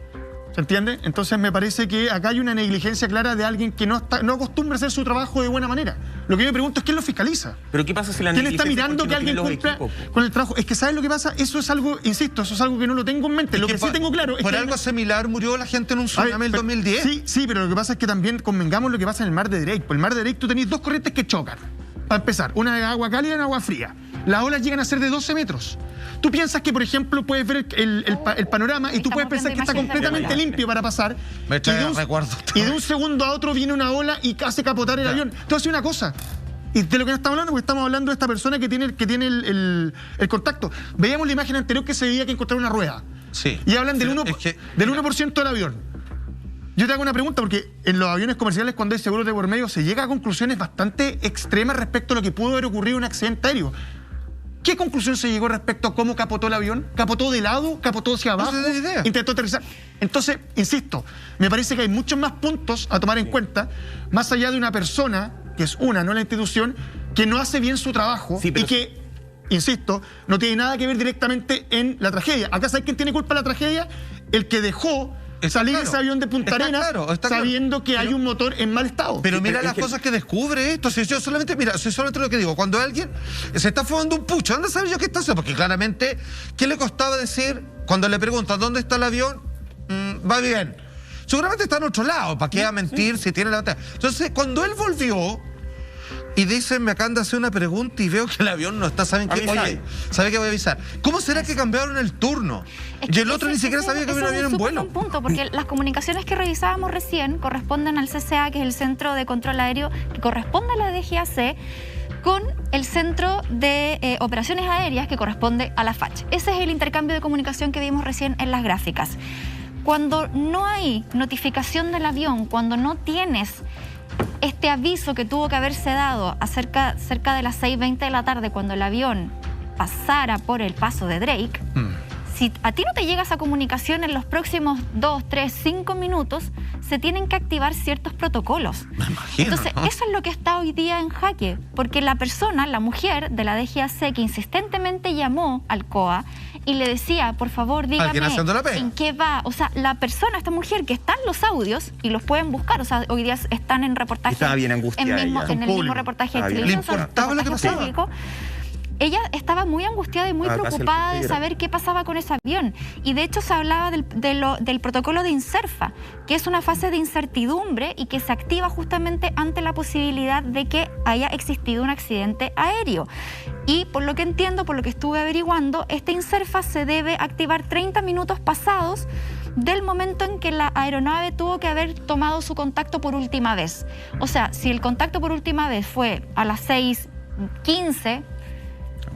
¿Se entiende? Entonces me parece que acá hay una negligencia clara de alguien que no acostumbra a hacer su trabajo de buena manera. Lo que yo me pregunto es quién lo fiscaliza. ¿Pero qué pasa si la ¿Quién está mirando que alguien cumpla con el trabajo? Es que ¿sabes lo que pasa? Eso es algo, insisto, eso es algo que no lo tengo en mente. Lo que sí tengo claro es por que... algo similar murió la gente en un tsunami en el 2010. Sí, pero lo que pasa es que también convengamos lo que pasa en el mar de Drake. Por el mar de Drake tú tenés dos corrientes que chocan. Para empezar, una de agua cálida y una de agua fría. Las olas llegan a ser de 12 metros. Tú piensas que, por ejemplo, puedes ver el panorama y tú puedes pensar que está completamente limpio para pasar. Y de un segundo a otro viene una ola y hace capotar el avión. Tú haces una cosa. Y de lo que no estamos hablando, porque estamos hablando de esta persona que tiene el contacto. Veíamos la imagen anterior que se veía que encontraron una rueda. Sí. Y hablan del 1% del avión. Yo te hago una pregunta, porque en los aviones comerciales, cuando hay seguros de por medio, se llega a conclusiones bastante extremas respecto a lo que pudo haber ocurrido en un accidente aéreo. ¿Qué conclusión se llegó respecto a cómo capotó el avión? ¿Capotó de lado? ¿Capotó hacia abajo? No se da idea. ¿Intentó aterrizar? Entonces, insisto, me parece que hay muchos más puntos a tomar en cuenta, más allá de una persona, que es una, no la institución, que no hace bien su trabajo y que, insisto, no tiene nada que ver directamente en la tragedia. Acá, ¿sabes quién tiene culpa de la tragedia? El que dejó salir ese avión de Punta Arenas sabiendo que hay un motor en mal estado. Pero mira las cosas que descubre esto. Si yo solamente, mira, si solamente lo que digo, cuando alguien se está fumando un pucho, ¿dónde sabe yo qué está haciendo? Porque claramente, ¿qué le costaba decir cuando le preguntan dónde está el avión? Va bien. Seguramente está en otro lado. ¿Para qué va a mentir si tiene la batalla? Entonces, cuando él volvió y dicen, me acaban de hacer una pregunta y veo que el avión no está, ¿saben qué? Oye, ¿sabe qué voy a avisar? ¿Cómo será que cambiaron el turno? Y el otro ni siquiera sabía que había un avión en vuelo. Es un punto, porque las comunicaciones que revisábamos recién corresponden al CCA, que es el Centro de Control Aéreo, que corresponde a la DGAC, con el Centro de Operaciones Aéreas, que corresponde a la FACH. Ese es el intercambio de comunicación que vimos recién en las gráficas. Cuando no hay notificación del avión, cuando no tienes este aviso que tuvo que haberse dado cerca de las 6:20 de la tarde, cuando el avión pasara por el paso de Drake, si a ti no te llega esa comunicación en los próximos 2, 3, 5 minutos, se tienen que activar ciertos protocolos. Me imagino, entonces, ¿no? eso es lo que está hoy día en jaque, porque la persona, la mujer de la DGAC, que insistentemente llamó al COA y le decía, por favor, dígame en qué va. O sea, la persona, esta mujer que está en los audios, y los pueden buscar, o sea, hoy día están en reportaje. Estaba bien angustiada en el mismo reportaje de televisión. ¿Le importaba lo que pasaba? Ella estaba muy angustiada y muy preocupada de saber qué pasaba con ese avión. Y de hecho se hablaba del protocolo de INSERFA, que es una fase de incertidumbre y que se activa justamente ante la posibilidad de que haya existido un accidente aéreo. Y por lo que entiendo, por lo que estuve averiguando, este INSERFA se debe activar 30 minutos pasados del momento en que la aeronave tuvo que haber tomado su contacto por última vez. O sea, si el contacto por última vez fue a las 6:15,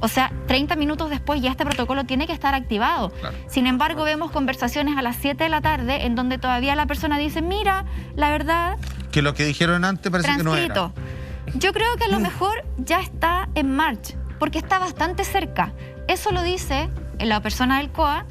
o sea, 30 minutos después ya este protocolo tiene que estar activado. Claro. Sin embargo, vemos conversaciones a las 7 de la tarde en donde todavía la persona dice, mira, la verdad... Que lo que dijeron antes parece que no era. Yo creo que a lo mejor ya está en marcha, porque está bastante cerca. Eso lo dice la persona del COA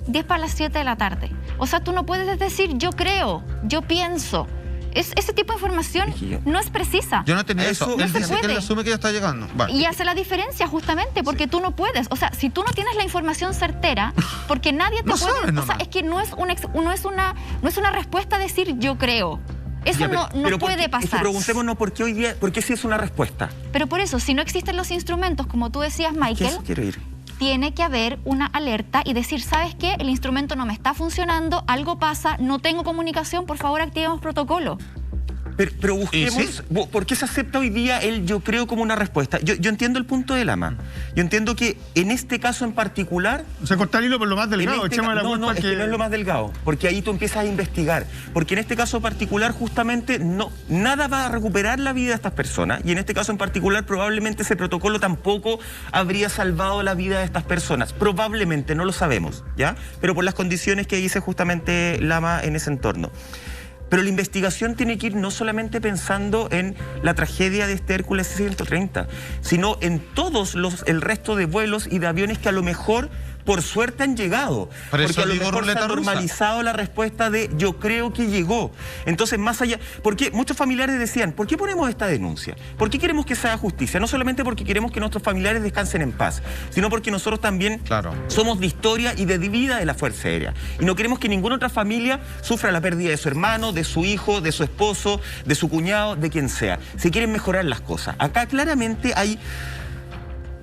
10 para las 7 de la tarde. O sea, tú no puedes decir, yo creo, yo pienso. Ese tipo de información no es precisa. Yo no tenía eso. No él dice que él asume que ya está llegando. Vale. Y hace la diferencia justamente porque tú no puedes. O sea, si tú no tienes la información certera, porque nadie te puede... O sea, es que no es una respuesta a decir yo creo. Eso no puede pasar. Es que preguntémonos por qué hoy día, por qué sí es una respuesta. Pero por eso, si no existen los instrumentos, como tú decías, Michael, tiene que haber una alerta y decir, ¿sabes qué? El instrumento no me está funcionando, algo pasa, no tengo comunicación, por favor activemos protocolo. Pero busquemos, ¿por qué se acepta hoy día el yo creo como una respuesta? Yo entiendo el punto de Lama. Yo entiendo que en este caso en particular... Se corta el hilo por lo más delgado. Es que no es lo más delgado, porque ahí tú empiezas a investigar. Porque en este caso particular justamente nada va a recuperar la vida de estas personas. Y en este caso en particular probablemente ese protocolo tampoco habría salvado la vida de estas personas. Probablemente, no lo sabemos, ¿ya? Pero por las condiciones que dice justamente Lama en ese entorno. Pero la investigación tiene que ir no solamente pensando en la tragedia de este Hércules C-130, sino en todos el resto de vuelos y de aviones que a lo mejor por suerte han llegado. Porque a lo mejor se ha normalizado la respuesta de yo creo que llegó. Entonces, más allá, porque muchos familiares decían, ¿por qué ponemos esta denuncia? ¿Por qué queremos que se haga justicia? No solamente porque queremos que nuestros familiares descansen en paz, sino porque nosotros también somos de historia y de vida de la Fuerza Aérea. Y no queremos que ninguna otra familia sufra la pérdida de su hermano, de su hijo, de su esposo, de su cuñado, de quien sea. Si quieren mejorar las cosas. Acá claramente hay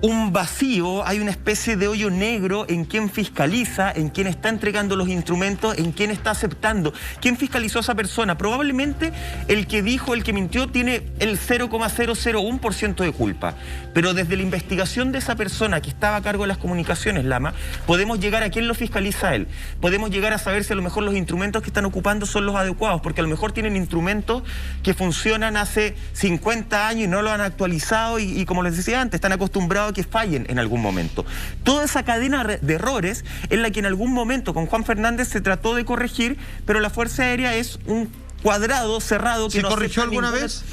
un vacío, hay una especie de hoyo negro en quién fiscaliza, en quién está entregando los instrumentos, en quién está aceptando. ¿Quién fiscalizó a esa persona? Probablemente el que dijo, el que mintió, tiene el 0,001% de culpa. Pero desde la investigación de esa persona que estaba a cargo de las comunicaciones, Lama, podemos llegar a quién lo fiscaliza a él. Podemos llegar a saber si a lo mejor los instrumentos que están ocupando son los adecuados, porque a lo mejor tienen instrumentos que funcionan hace 50 años y no lo han actualizado y como les decía antes, están acostumbrados que fallen en algún momento. Toda esa cadena de errores es la que en algún momento con Juan Fernández se trató de corregir, pero la Fuerza Aérea es un cuadrado cerrado que ¿Se corrigió alguna vez?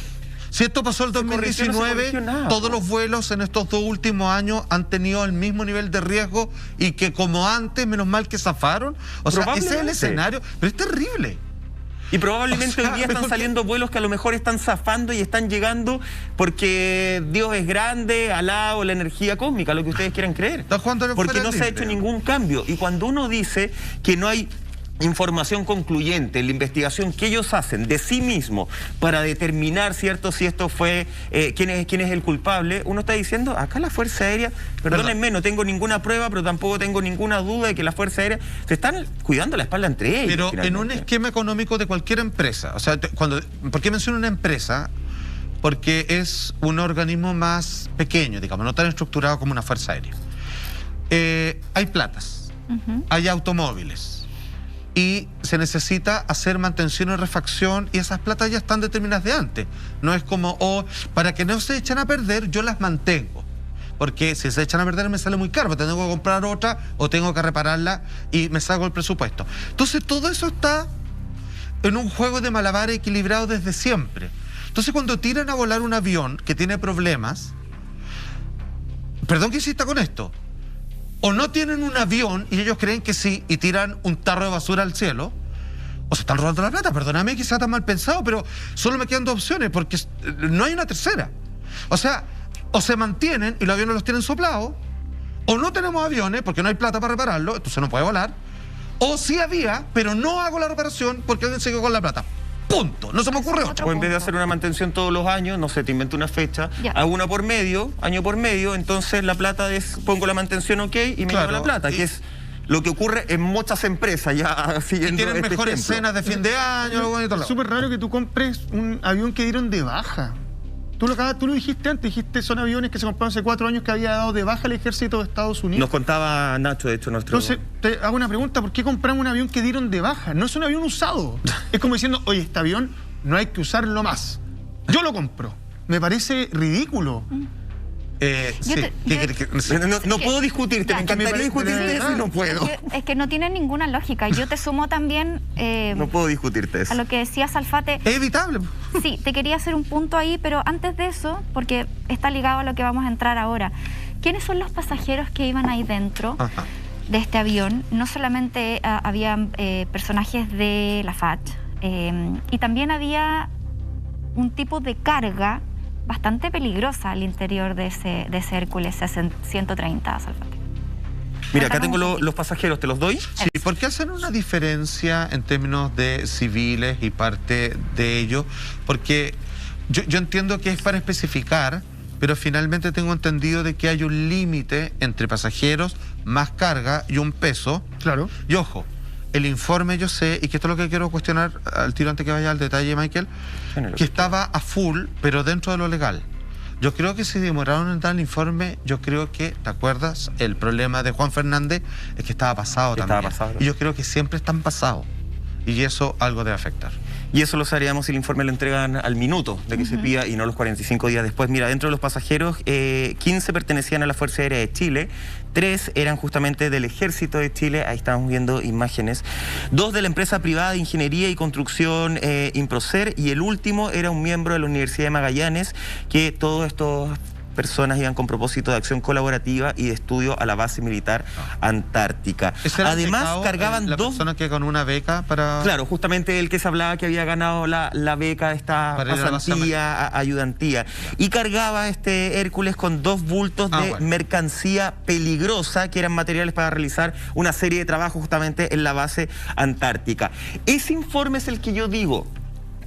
Si esto pasó el 2019, todos los vuelos en estos 2 últimos años han tenido el mismo nivel de riesgo y que como antes, menos mal que zafaron. O sea, ese es el escenario, pero es terrible. Y probablemente hoy día están saliendo vuelos que a lo mejor están zafando y están llegando porque Dios es grande, Alá o la energía cósmica, lo que ustedes quieran creer. Porque no se ha hecho ningún cambio. Y cuando uno dice que no hay información concluyente en la investigación que ellos hacen de sí mismo para determinar, ¿cierto?, si esto fue, quién es el culpable, uno está diciendo, acá la Fuerza Aérea, perdónenme, no tengo ninguna prueba, pero tampoco tengo ninguna duda de que la Fuerza Aérea se están cuidando la espalda entre ellos. Pero finalmente, en un esquema económico de cualquier empresa, o sea, ¿por qué menciono una empresa? Porque es un organismo más pequeño, digamos, no tan estructurado como una Fuerza Aérea. Hay platas, hay automóviles, y se necesita hacer mantención y refacción y esas platas ya están determinadas de antes. No es como, para que no se echen a perder, yo las mantengo. Porque si se echan a perder me sale muy caro, tengo que comprar otra o tengo que repararla y me saco el presupuesto. Entonces todo eso está en un juego de malabares equilibrado desde siempre. Entonces cuando tiran a volar un avión que tiene problemas, perdón que insista con esto, o no tienen un avión y ellos creen que sí y tiran un tarro de basura al cielo, o se están robando la plata. Perdóname que sea tan mal pensado, pero solo me quedan 2 opciones porque no hay una tercera. O sea, o se mantienen y los aviones los tienen soplados, o no tenemos aviones porque no hay plata para repararlo, entonces no puede volar, o sí había, pero no hago la reparación porque alguien se quedó con la plata. Punto. No se me ocurre otro. O en vez de hacer una mantención todos los años, no sé, te invento una fecha, hago una por medio, año por medio, entonces la plata pongo la mantención y me llevo la plata, que es lo que ocurre en muchas empresas ya siguiendo. Y tienen mejores cenas de fin de año. Es súper raro que tú compres un avión que dieron de baja. Tú lo dijiste antes, son aviones que se compraron hace 4 años que había dado de baja el ejército de Estados Unidos. Nos contaba Nacho, de hecho, nuestro... Entonces, te hago una pregunta, ¿por qué compramos un avión que dieron de baja? No es un avión usado. Es como diciendo, oye, este avión no hay que usarlo más. Yo lo compro. Me parece ridículo. No puedo discutirte, me encantaría discutirte eso y no puedo. Es que no tiene ninguna lógica. Yo te sumo también... no puedo discutirte eso. A lo que decía Salfate. Es evitable. Sí, te quería hacer un punto ahí, pero antes de eso, porque está ligado a lo que vamos a entrar ahora. ¿Quiénes son los pasajeros que iban ahí dentro de este avión? No solamente habían personajes de la FACH, y también había un tipo de carga bastante peligrosa al interior de ese Hércules 130, Salfate. Mira, acá tengo los pasajeros, ¿te los doy? Sí, porque hacen una diferencia en términos de civiles y parte de ello, porque yo entiendo que es para especificar, pero finalmente tengo entendido de que hay un límite entre pasajeros, más carga y un peso. Claro. Y ojo, el informe yo sé, y que esto es lo que quiero cuestionar al tiro antes que vaya al detalle, Michael, que estaba a full, pero dentro de lo legal. Yo creo que si demoraron en dar el informe, yo creo que, ¿te acuerdas? El problema de Juan Fernández es que estaba pasado también. Y yo creo que siempre están pasados. Y eso algo debe afectar. Y eso lo sabríamos si el informe lo entregan al minuto de que se pida y no los 45 días después. Mira, dentro de los pasajeros, 15 pertenecían a la Fuerza Aérea de Chile, 3 eran justamente del Ejército de Chile, ahí estamos viendo imágenes, 2 de la empresa privada de Ingeniería y Construcción Improcer, y el último era un miembro de la Universidad de Magallanes, que todos estos personas iban con propósito de acción colaborativa y de estudio a la base militar antártica. Además, cargaban dos personas que con una beca para... Claro, justamente el que se hablaba que había ganado la beca de esta pasantía, ayudantía. Y cargaba este Hércules con 2 bultos de mercancía peligrosa, que eran materiales para realizar una serie de trabajos justamente en la base antártica. Ese informe es el que yo digo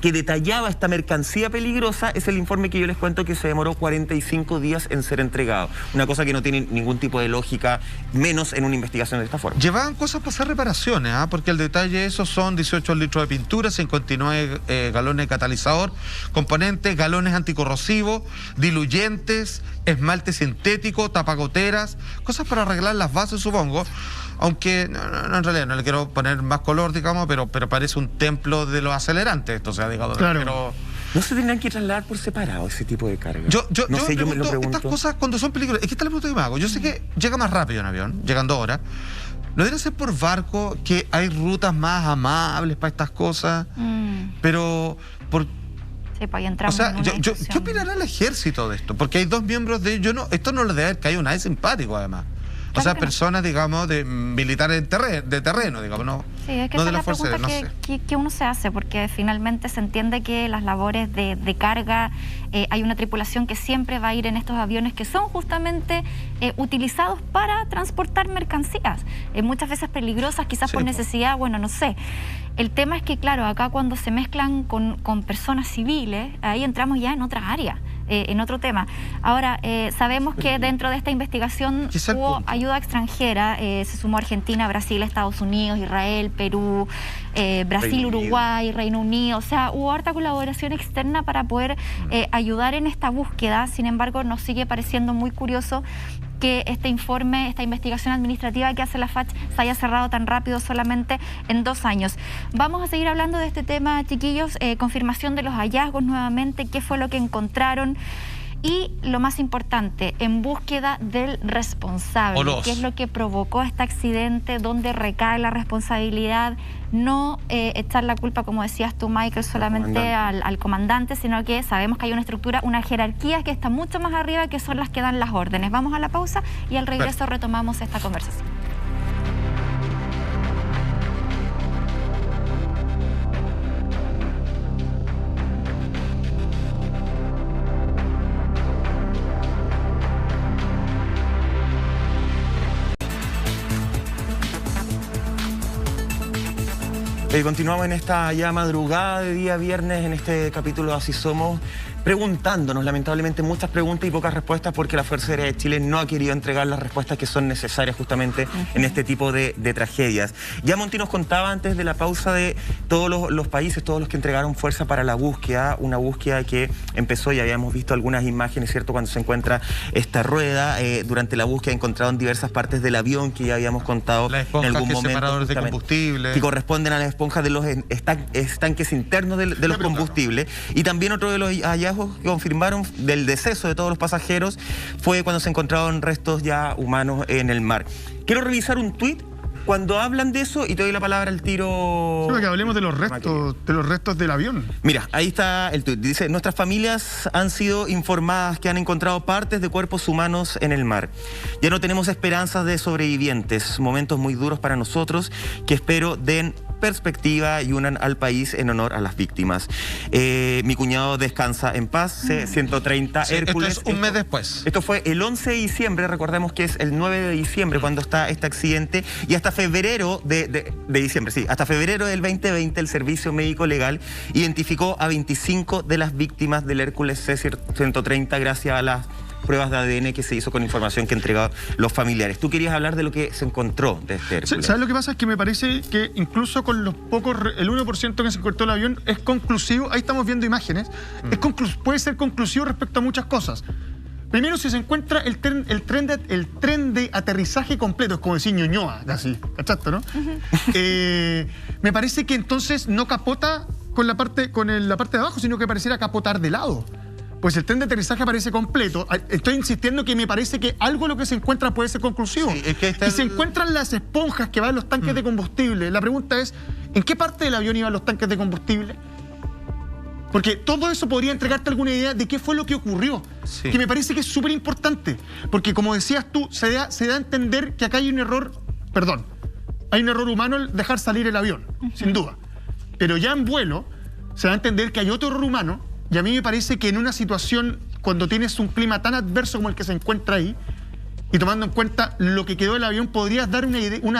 que detallaba esta mercancía peligrosa, es el informe que yo les cuento que se demoró 45 días en ser entregado. Una cosa que no tiene ningún tipo de lógica, menos en una investigación de esta forma. Llevaban cosas para hacer reparaciones, porque el detalle de eso son 18 litros de pintura, 59 galones de catalizador, componentes, galones anticorrosivos, diluyentes, esmalte sintético, tapagoteras, cosas para arreglar las bases, supongo. Aunque no, en realidad no le quiero poner más color, digamos, pero parece un templo de los acelerantes esto, o sea, digamos, claro. Pero... ¿No se tendrían que trasladar por separado ese tipo de carga? Yo me lo pregunto. Estas cosas cuando son peligrosas, es que esta es la pregunta que me hago. Yo sé que llega más rápido en avión, llegando ahora. ¿No debe ser por barco, que hay rutas más amables para estas cosas? Pero por... Sí, pues ahí entramos, o sea, ¿qué opinará el ejército de esto? Porque hay 2 miembros de... Esto no les debe haber caído nadie simpático, además. Claro, o sea, personas, digamos, de militares de terreno, digamos, no. Sí, es que no esa es la pregunta que uno se hace, porque finalmente se entiende que las labores de carga, hay una tripulación que siempre va a ir en estos aviones que son justamente utilizados para transportar mercancías, muchas veces peligrosas, quizás por necesidad, bueno, no sé. El tema es que, claro, acá cuando se mezclan con personas civiles, ahí entramos ya en otra área. En otro tema. Ahora, sabemos que dentro de esta investigación hubo ayuda extranjera, se sumó Argentina, Brasil, Estados Unidos, Israel, Perú, Brasil, Uruguay, Reino Unido, o sea, hubo harta colaboración externa para poder ayudar en esta búsqueda. Sin embargo, nos sigue pareciendo muy curioso que este informe, esta investigación administrativa que hace la FACH se haya cerrado tan rápido, solamente en 2 años. Vamos a seguir hablando de este tema, chiquillos, confirmación de los hallazgos nuevamente, qué fue lo que encontraron y, lo más importante, en búsqueda del responsable, qué es lo que provocó este accidente, dónde recae la responsabilidad, no echar la culpa, como decías tú, Michael, solamente al comandante, sino que sabemos que hay una estructura, una jerarquía que está mucho más arriba, que son las que dan las órdenes. Vamos a la pausa y al regreso retomamos esta conversación. Continuamos en esta ya madrugada de día viernes, en este capítulo de Así Somos, preguntándonos lamentablemente muchas preguntas y pocas respuestas, porque la Fuerza Aérea de Chile no ha querido entregar las respuestas que son necesarias justamente en este tipo de tragedias. Ya Monti nos contaba antes de la pausa de todos los países, todos los que entregaron fuerza para la búsqueda, una búsqueda que empezó, ya habíamos visto algunas imágenes, ¿cierto?, cuando se encuentra esta rueda. Durante la búsqueda encontraron diversas partes del avión que ya habíamos contado en algún momento, separadores de combustible, que corresponden a las esponjas de los estanques internos de los combustibles. Y también otro de los hallazgos que confirmaron del deceso de todos los pasajeros fue cuando se encontraron restos ya humanos en el mar. Quiero revisar un tuit cuando hablan de eso y te doy la palabra al tiro. Sí, que hablemos de los restos del avión. Mira, ahí está el tuit. Dice: nuestras familias han sido informadas que han encontrado partes de cuerpos humanos en el mar. Ya no tenemos esperanzas de sobrevivientes. Momentos muy duros para nosotros que espero den perspectiva y unan al país en honor a las víctimas. Mi cuñado descansa en paz. 130 Hércules. Esto es un mes después. Esto fue el 11 de diciembre, recordemos que es el 9 de diciembre cuando está este accidente, y hasta febrero de diciembre, sí, hasta febrero del 2020 el Servicio Médico Legal identificó a 25 de las víctimas del Hércules C-130 gracias a las pruebas de ADN que se hizo con información que entregaron los familiares. Tú querías hablar de lo que se encontró de este Hércules. ¿Sabes lo que pasa? Es que me parece que incluso con los pocos, el 1% que se encontró el avión es conclusivo. Ahí estamos viendo imágenes. Puede ser conclusivo respecto a muchas cosas. Primero, si se encuentra el tren de aterrizaje completo, es como decir Ñuñoa, así, ¿cachaste, no? Me parece que entonces no capota con la parte de abajo, sino que pareciera capotar de lado. Pues el tren de aterrizaje aparece completo. Estoy insistiendo que me parece que algo de lo que se encuentra puede ser conclusivo. Sí, es que y se encuentran las esponjas que van en los tanques de combustible. La pregunta es, ¿en qué parte del avión iban los tanques de combustible? Porque todo eso podría entregarte alguna idea de qué fue lo que ocurrió. Sí. Que me parece que es súper importante. Porque como decías tú, se da a entender que acá hay un error, hay un error humano al dejar salir el avión, sin duda. Pero ya en vuelo se da a entender que hay otro error humano, y a mí me parece que en una situación, cuando tienes un clima tan adverso como el que se encuentra ahí, y tomando en cuenta lo que quedó del avión, podrías dar una idea, un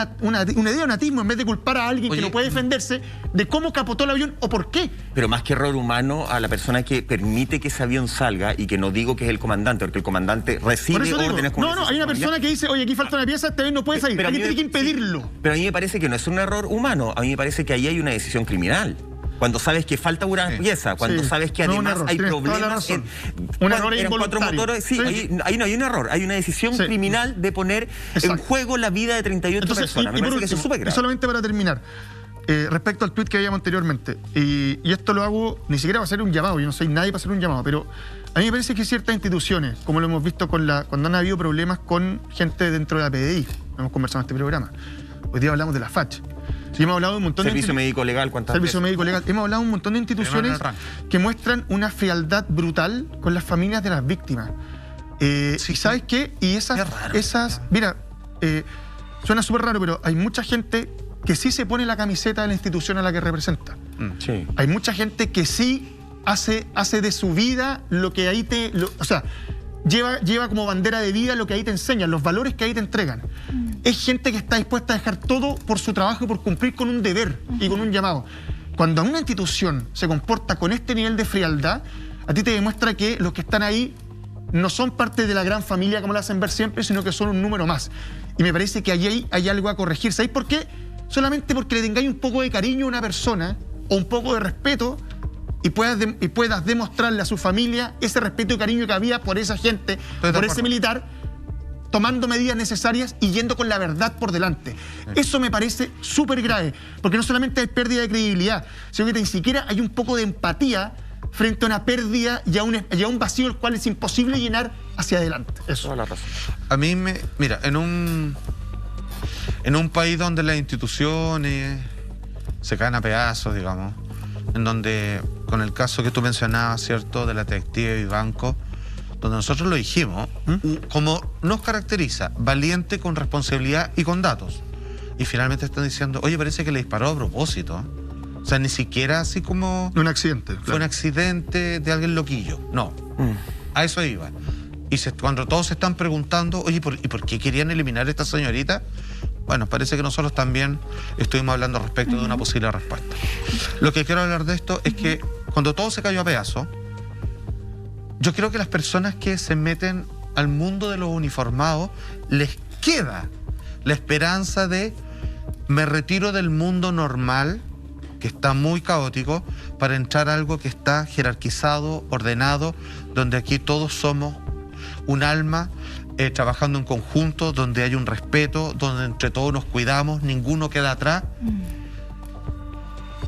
atismo, en vez de culpar a alguien que no puede defenderse, de cómo capotó el avión o por qué. Pero más que error humano, a la persona que permite que ese avión salga, y que no digo que es el comandante, porque el comandante recibe órdenes como hay una persona que dice, oye, aquí falta una pieza, este avión no puede salir, alguien tiene que impedirlo. Pero a mí me parece que no es un error humano, a mí me parece que ahí hay una decisión criminal. Cuando sabes que falta una pieza, cuando sabes que además hay problemas. Un error eran 4 motores. Ahí no hay un error, hay una decisión criminal de poner en juego la vida de 38 personas. Me parece que eso es súper grave. Solamente para terminar, respecto al tuit que veíamos anteriormente, y esto lo hago, ni siquiera va a ser un llamado, yo no soy nadie para hacer un llamado, pero a mí me parece que ciertas instituciones, como lo hemos visto cuando han habido problemas con gente dentro de la PDI, hemos conversado en este programa. Hoy día hablamos de la FACH. Sí, hemos hablado de un montón Servicio médico legal, ¿cuántas Servicio médico legal. Hemos hablado de un montón de instituciones que muestran una frialdad brutal con las familias de las víctimas. ¿Y sabes qué? Y esas mira, suena súper raro, pero hay mucha gente que sí se pone la camiseta de la institución a la que representa. Sí. Hay mucha gente que sí hace de su vida lo que ahí lleva como bandera de vida lo que ahí te enseñan, los valores que ahí te entregan. Es gente que está dispuesta a dejar todo por su trabajo y por cumplir con un deber y con un llamado. Cuando una institución se comporta con este nivel de frialdad, a ti te demuestra que los que están ahí no son parte de la gran familia como lo hacen ver siempre, sino que son un número más. Y me parece que allí hay algo a corregir. ¿Sabéis por qué? Solamente porque le tengáis un poco de cariño a una persona o un poco de respeto y puedas demostrarle a su familia ese respeto y cariño que había por esa gente, por ese militar, tomando medidas necesarias y yendo con la verdad por delante. Eso me parece súper grave, porque no solamente hay pérdida de credibilidad, sino que ni siquiera hay un poco de empatía frente a una pérdida y a un vacío el cual es imposible llenar hacia adelante. Eso. A mí mira, en un país donde las instituciones se caen a pedazos, digamos, en donde, con el caso que tú mencionabas, ¿cierto?, de la detective Vivanco, donde nosotros lo dijimos, como nos caracteriza, valiente, con responsabilidad y con datos. Y finalmente están diciendo, oye, parece que le disparó a propósito. O sea, ni siquiera así como... Un accidente. Fue un accidente de alguien loquillo. No, a eso iba. Y cuando todos se están preguntando, oye, ¿y por qué querían eliminar a esta señorita? Bueno, parece que nosotros también estuvimos hablando respecto de una posible respuesta. Lo que quiero hablar de esto es que cuando todo se cayó a pedazos, yo creo que las personas que se meten al mundo de los uniformados les queda la esperanza de me retiro del mundo normal, que está muy caótico, para entrar a algo que está jerarquizado, ordenado, donde aquí todos somos un alma, trabajando en conjunto, donde hay un respeto, donde entre todos nos cuidamos, ninguno queda atrás.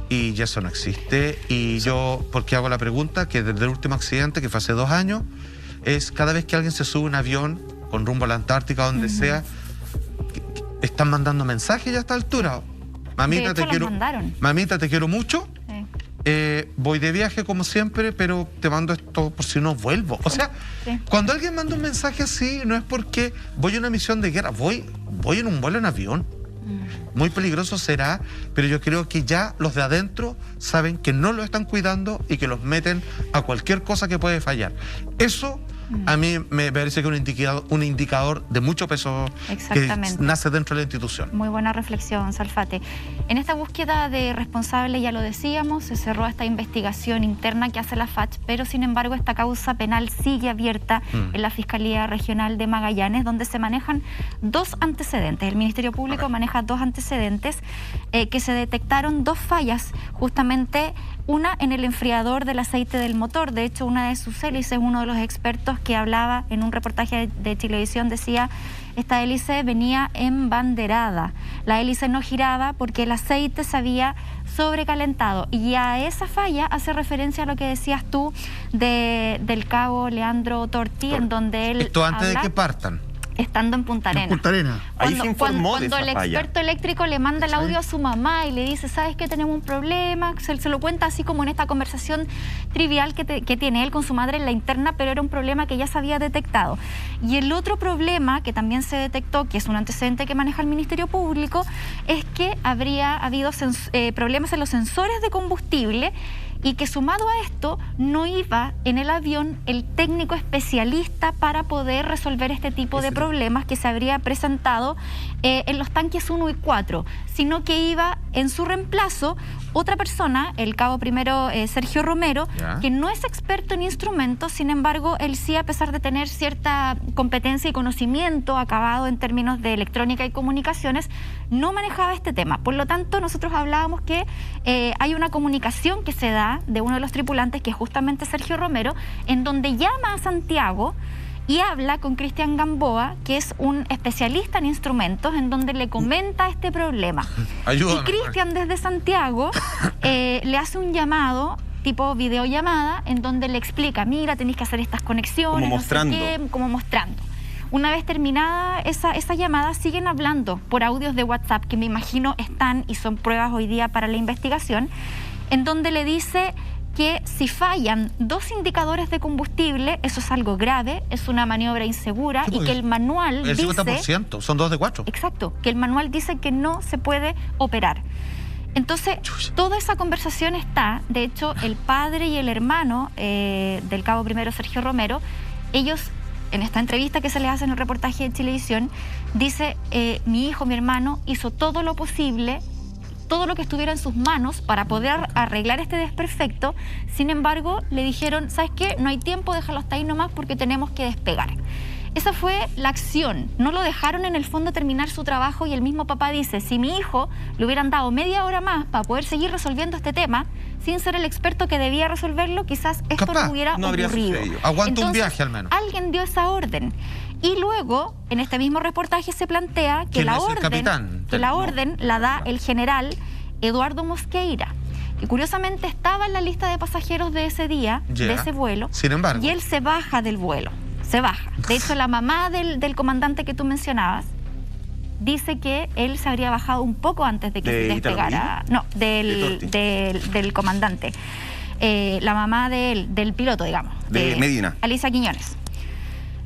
Y ya eso no existe. Y yo, ¿por qué hago la pregunta? Que desde el último accidente, que fue hace 2 años, es cada vez que alguien se sube a un avión con rumbo a la Antártica, donde sea, están mandando mensajes ya a esta altura. Mamita, te quiero mucho. Voy de viaje como siempre, pero te mando esto por si no vuelvo. O sea, cuando alguien manda un mensaje así, no es porque voy a una misión de guerra, voy en un vuelo en avión. Muy peligroso será, pero yo creo que ya los de adentro saben que no lo están cuidando y que los meten a cualquier cosa que puede fallar. Eso a mí me parece que es un indicador de mucho peso que nace dentro de la institución. Muy buena reflexión, Salfate. En esta búsqueda de responsables, ya lo decíamos, se cerró esta investigación interna que hace la FACH, pero sin embargo esta causa penal sigue abierta en la Fiscalía Regional de Magallanes, donde se manejan 2 antecedentes. El Ministerio Público maneja 2 antecedentes que se detectaron 2 fallas, justamente una en el enfriador del aceite del motor. De hecho, una de sus hélices, uno de los expertos que hablaba en un reportaje de Chilevisión, decía, esta hélice venía embanderada. La hélice no giraba porque el aceite se había sobrecalentado. Y a esa falla hace referencia a lo que decías tú del cabo Leandro Torti, en donde él esto antes de que partan. Estando en Punta Arenas. En Punta Arenas. Ahí se informó cuando el experto eléctrico le manda el audio a su mamá y le dice, ¿sabes qué? Tenemos un problema. Se lo cuenta así como en esta conversación trivial que tiene él con su madre en la interna, pero era un problema que ya se había detectado. Y el otro problema que también se detectó, que es un antecedente que maneja el Ministerio Público, es que habría habido problemas en los sensores de combustible y que sumado a esto no iba en el avión el técnico especialista para poder resolver este tipo de problemas que se habría presentado en los tanques 1 y 4, sino que iba en su reemplazo otra persona, el cabo primero Sergio Romero, que no es experto en instrumentos, sin embargo, él sí, a pesar de tener cierta competencia y conocimiento acabado en términos de electrónica y comunicaciones, no manejaba este tema. Por lo tanto, nosotros hablábamos que hay una comunicación que se da de uno de los tripulantes, que es justamente Sergio Romero, en donde llama a Santiago y habla con Cristian Gamboa, que es un especialista en instrumentos, en donde le comenta este problema. Ayúdame. Y Cristian desde Santiago le hace un llamado tipo videollamada, en donde le explica, mira, tenéis que hacer estas conexiones, como mostrando. No sé qué, como mostrando. Una vez terminada esa llamada, siguen hablando por audios de WhatsApp, que me imagino están y son pruebas hoy día para la investigación, en donde le dice que si fallan 2 indicadores de combustible, eso es algo grave, es una maniobra insegura, y que el manual dice... El 50%, son 2 de 4. Exacto, que el manual dice que no se puede operar. Entonces, toda esa conversación está, de hecho, el padre y el hermano del cabo primero Sergio Romero, ellos, en esta entrevista que se les hace en el reportaje de Chilevisión, dice, mi hijo, mi hermano, hizo todo lo posible, todo lo que estuviera en sus manos para poder arreglar este desperfecto. Sin embargo, le dijeron, ¿sabes qué? No hay tiempo, déjalo hasta ahí nomás porque tenemos que despegar. Esa fue la acción. No lo dejaron en el fondo terminar su trabajo, y el mismo papá dice, si mi hijo le hubieran dado media hora más para poder seguir resolviendo este tema, sin ser el experto que debía resolverlo, quizás esto no hubiera ocurrido. Aguanta un viaje al menos. Alguien dio esa orden. Y luego, en este mismo reportaje se plantea que la orden la da el general Eduardo Mosqueira, que curiosamente estaba en la lista de pasajeros de ese día, de ese vuelo. Sin embargo. Y él se baja del vuelo, se baja. De hecho, la mamá del comandante que tú mencionabas dice que él se habría bajado un poco antes de que se despegara. No, del comandante. La mamá del piloto, digamos. De Medina. Alicia Quiñones.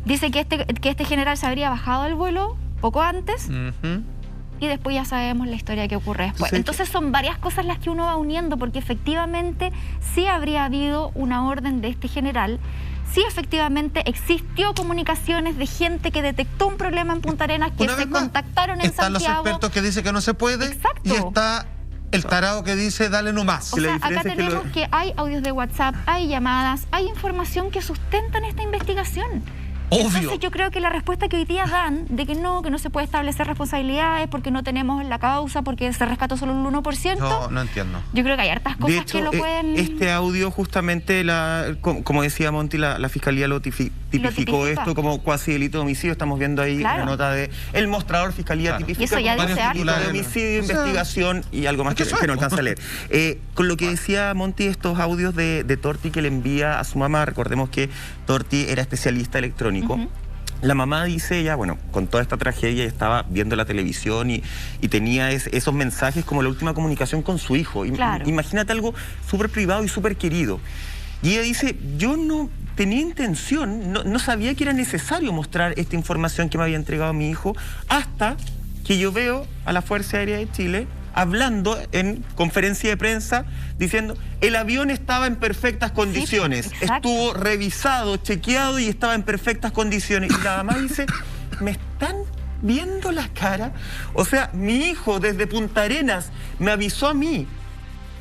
Dice que este general se habría bajado del vuelo poco antes, y después ya sabemos la historia que ocurre después. Entonces son varias cosas las que uno va uniendo, porque efectivamente sí habría habido una orden de este general, sí efectivamente existió comunicaciones de gente que detectó un problema en Punta Arenas, que se contactaron en Santiago. Están los expertos que dicen que no se puede. Exacto. Y está el tarado que dice dale nomás. O sea, acá tenemos que hay audios de WhatsApp, hay llamadas, hay información que sustentan esta investigación. Obvio. Entonces yo creo que la respuesta que hoy día dan de que no se puede establecer responsabilidades porque no tenemos la causa, porque se rescató solo un 1%. No entiendo. Yo creo que hay hartas cosas que lo pueden... Este audio justamente, como decía Monty, la Fiscalía lo tipificó esto como cuasi delito de homicidio. Estamos viendo ahí una nota de el mostrador, Fiscalía tipifica. Y eso ya dice delito de homicidio, investigación y algo más que no alcanza a leer. Con lo que decía Monty, estos audios de Torti que le envía a su mamá, recordemos que Torti era especialista electrónico. La mamá dice, ya bueno, con toda esta tragedia estaba viendo la televisión y tenía esos mensajes como la última comunicación con su hijo. Imagínate algo súper privado y súper querido. Y ella dice, yo no tenía intención, no sabía que era necesario mostrar esta información que me había entregado mi hijo, hasta que yo veo a la Fuerza Aérea de Chile hablando en conferencia de prensa, diciendo, el avión estaba en perfectas condiciones, estuvo revisado, chequeado y estaba en perfectas condiciones. Y la mamá dice, ¿me están viendo la cara? O sea, mi hijo desde Punta Arenas me avisó a mí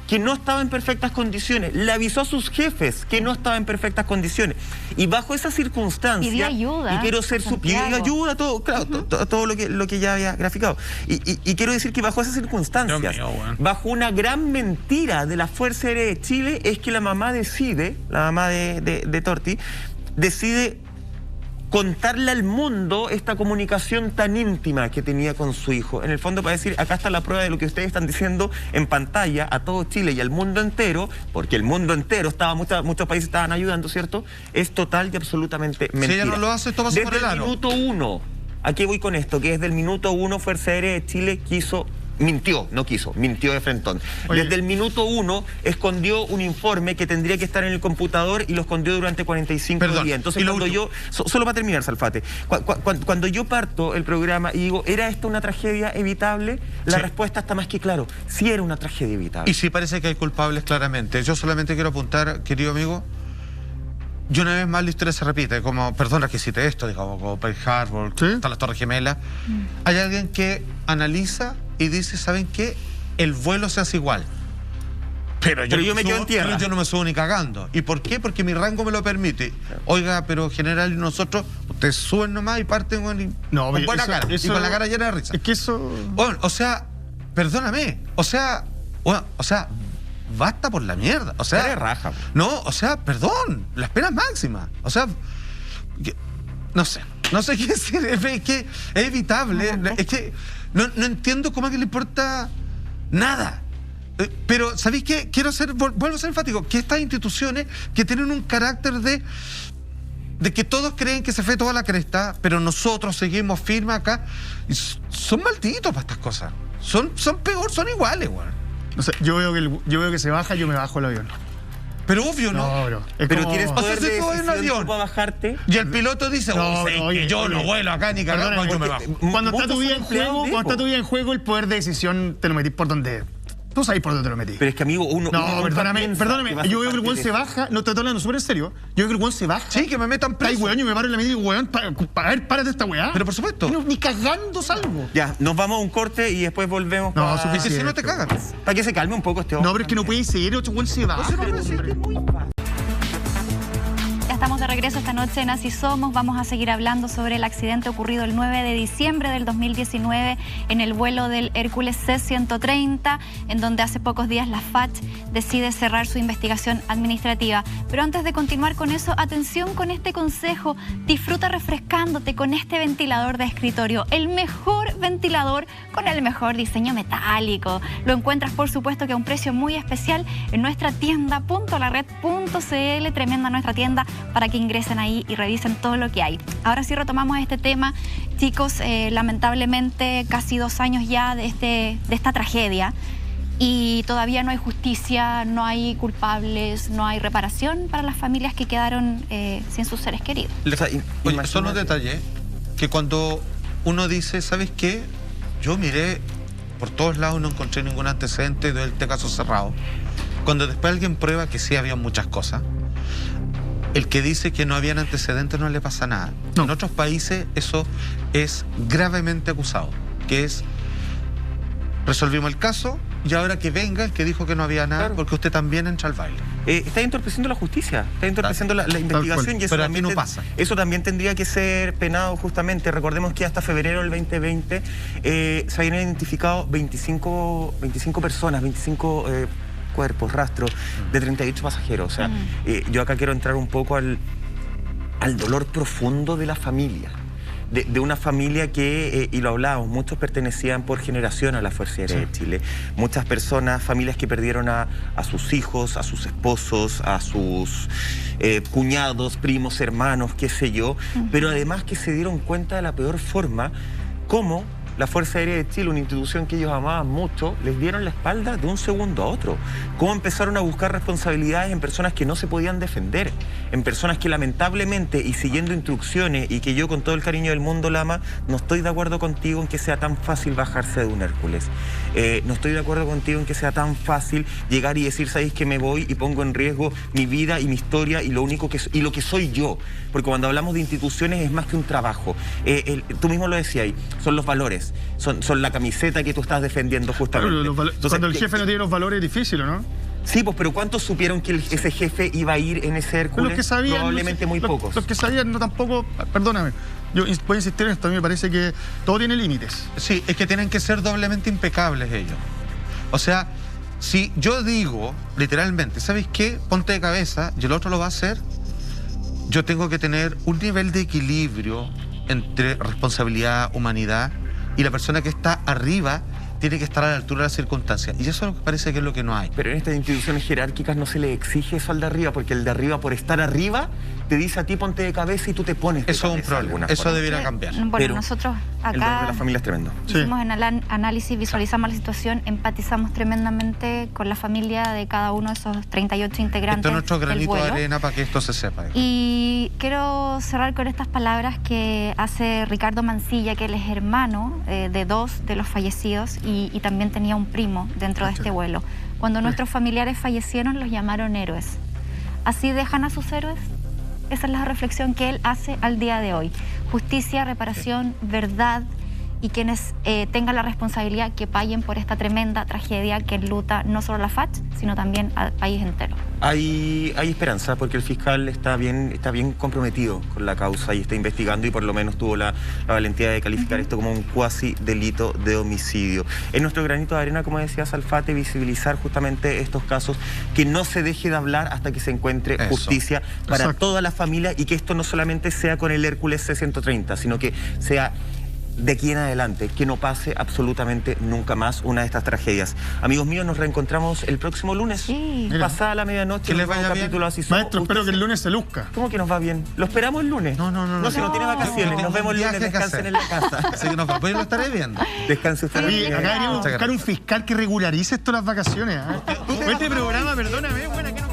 que no estaba en perfectas condiciones, le avisó a sus jefes que no estaba en perfectas condiciones, y bajo esas circunstancias pidió ayuda, y quiero ser su pidió ayuda, todo, claro, todo lo que ya había graficado, y quiero decir que bajo esas circunstancias, bajo una gran mentira de la Fuerza Aérea de Chile, es que la mamá de Torti decide contarle al mundo esta comunicación tan íntima que tenía con su hijo. En el fondo, para decir, acá está la prueba de lo que ustedes están diciendo en pantalla a todo Chile y al mundo entero, porque el mundo entero estaba, muchos países estaban ayudando, ¿cierto? Es total y absolutamente mentira. Si ella no lo hace, esto pasa por el ano. Desde el minuto 1 ¿A qué voy con esto? Que desde el minuto 1 Fuerza Aérea de Chile mintió de frentón. Oye. Desde el minuto 1 escondió un informe que tendría que estar en el computador y lo escondió durante 45 días. Entonces, solo para terminar, Salfate, cuando yo parto el programa y digo, ¿era esto una tragedia evitable? La respuesta está más que claro, sí era una tragedia evitable. Y sí parece que hay culpables claramente. Yo solamente quiero apuntar, querido amigo, y una vez más la historia se repite, como, perdona que cite esto, digamos, como Pearl Harbor, hasta las Torres Gemelas. Hay alguien que analiza y dice, ¿saben qué? El vuelo se hace igual. Pero yo me quedo en tierra. Pero yo no me subo ni cagando. ¿Y por qué? Porque mi rango me lo permite. Oiga, pero general, y nosotros, ustedes suben nomás y parten con buena cara. Y con la cara llena de risa. Es que eso... Bueno, o sea, perdóname. O sea, basta por la mierda. O sea, raja. No, o sea, perdón. Las penas máximas. O sea, no sé qué decir. Es que es evitable. Es que no entiendo cómo a que le importa nada. Pero, ¿sabéis qué? Vuelvo a ser enfático, que estas instituciones que tienen un carácter de que todos creen que se fue toda la cresta, pero nosotros seguimos firmes acá, son malditos para estas cosas. Son peor, son iguales, güey. O sea, yo veo que se baja, yo me bajo el avión. Pero obvio, ¿no? No, bro. Pero como... tienes poder de decisión en avión para bajarte. Y el piloto dice, que yo no vuelo acá ni cagando, yo me bajo. Cuando está tu vida en juego, el poder de decisión te lo metís por donde... Tú sabes por dónde te lo metí. Pero es que, amigo, uno... No, perdóname. Yo veo que el weón se baja. No te estoy hablando súper en serio. Yo veo que el weón se baja. Sí, que me metan preso. Ay, weón, yo me paro en la media y digo, weón, a ver, párate esta weá. Pero por supuesto. Ni cagando salgo. Ya, nos vamos a un corte y después volvemos. No, suficiente. Si no te cagas. Para que se calme un poco este hombre. No, pero es que no puede seguir, otro weón se baja. Estamos de regreso esta noche en Así Somos. Vamos a seguir hablando sobre el accidente ocurrido el 9 de diciembre del 2019 en el vuelo del Hércules C-130, en donde hace pocos días la FACH decide cerrar su investigación administrativa. Pero antes de continuar con eso, atención con este consejo. Disfruta refrescándote con este ventilador de escritorio. El mejor ventilador con el mejor diseño metálico. Lo encuentras, por supuesto, que a un precio muy especial en nuestra tienda .lared.cl. Tremenda nuestra tienda, para que ingresen ahí y revisen todo lo que hay. Ahora sí retomamos este tema. Chicos, lamentablemente casi 2 años ya de esta tragedia y todavía no hay justicia, no hay culpables, no hay reparación para las familias que quedaron sin sus seres queridos. Oye, son los detalles que cuando uno dice, ¿sabes qué? Yo miré por todos lados, no encontré ningún antecedente de este caso cerrado. Cuando después alguien prueba que sí había muchas cosas, el que dice que no habían antecedentes no le pasa nada. No. En otros países eso es gravemente acusado, que es, resolvimos el caso y ahora que venga el que dijo que no había nada, claro, porque usted también entra al baile. Está entorpeciendo la justicia, está entorpeciendo la investigación, y eso, pero también no pasa. Eso también tendría que ser penado justamente. Recordemos que hasta febrero del 2020 se habían identificado 25 personas, 25 cuerpos, rastros de 38 pasajeros. O sea, yo acá quiero entrar un poco al dolor profundo de la familia. De una familia que, y lo hablábamos, muchos pertenecían por generación a la Fuerza Aérea de Chile. Muchas personas, familias que perdieron a sus hijos, a sus esposos, a sus cuñados, primos, hermanos, qué sé yo, pero además que se dieron cuenta de la peor forma cómo la Fuerza Aérea de Chile, una institución que ellos amaban mucho, les dieron la espalda de un segundo a otro. Cómo empezaron a buscar responsabilidades en personas que no se podían defender, en personas que lamentablemente, y siguiendo instrucciones, y que yo con todo el cariño del mundo, Lama, no estoy de acuerdo contigo en que sea tan fácil bajarse de un Hércules. No estoy de acuerdo contigo en que sea tan fácil llegar y decir, ¿sabéis que me voy y pongo en riesgo mi vida y mi historia y lo que soy yo? Porque cuando hablamos de instituciones es más que un trabajo. Tú mismo lo decías ahí, son los valores. Son la camiseta que tú estás defendiendo justamente. Claro, entonces, cuando el jefe no tiene los valores es difícil, ¿no? Sí, pues, pero ¿cuántos supieron que ese jefe iba a ir en ese Hércules? Los que sabían, probablemente muy pocos. Los que sabían no tampoco, perdóname, yo voy a insistir en esto, a mí me parece que todo tiene límites. Sí, es que tienen que ser doblemente impecables ellos. O sea, si yo digo, literalmente, ¿sabes qué? Ponte de cabeza y el otro lo va a hacer, yo tengo que tener un nivel de equilibrio entre responsabilidad, humanidad, y la persona que está arriba tiene que estar a la altura de las circunstancias. Y eso parece que es lo que no hay. Pero en estas instituciones jerárquicas no se le exige eso al de arriba, porque el de arriba, por estar arriba, te dice a ti ponte de cabeza y tú te pones de cabeza. Eso es un problema, eso debería cambiar. Bueno, pero nosotros acá el dolor de la familia es tremendo. Hicimos en el análisis, visualizamos la situación, empatizamos tremendamente con la familia de cada uno de esos 38 integrantes. Esto es nuestro granito de arena para que esto se sepa. Y quiero cerrar con estas palabras que hace Ricardo Mancilla, que él es hermano de 2 de los fallecidos y también tenía un primo dentro de este vuelo. Cuando nuestros familiares fallecieron, los llamaron héroes. ¿Así dejan a sus héroes? Esa es la reflexión que él hace al día de hoy. Justicia, reparación, verdad, y quienes tengan la responsabilidad que paguen por esta tremenda tragedia que enluta no solo a la FACH, sino también al país entero. Hay esperanza porque el fiscal está bien comprometido con la causa y está investigando y por lo menos tuvo la valentía de calificar esto como un cuasi delito de homicidio. Es nuestro granito de arena, como decía Salfate, visibilizar justamente estos casos, que no se deje de hablar hasta que se encuentre justicia para toda la familia y que esto no solamente sea con el Hércules C-130, sino que sea de aquí en adelante, que no pase absolutamente nunca más una de estas tragedias. Amigos míos, nos reencontramos el próximo lunes, pasada la medianoche. Que les vaya bien. Maestro, espero que el lunes se luzca. ¿Cómo que nos va bien? ¿Lo esperamos el lunes? No, si no tiene vacaciones, nos vemos el lunes, descansen en la casa. Así que nos va, pues lo estaré viendo. Descanse usted. Oye, acá deberíamos buscar un fiscal que regularice esto las vacaciones. Este programa, perdóname, bueno, que no...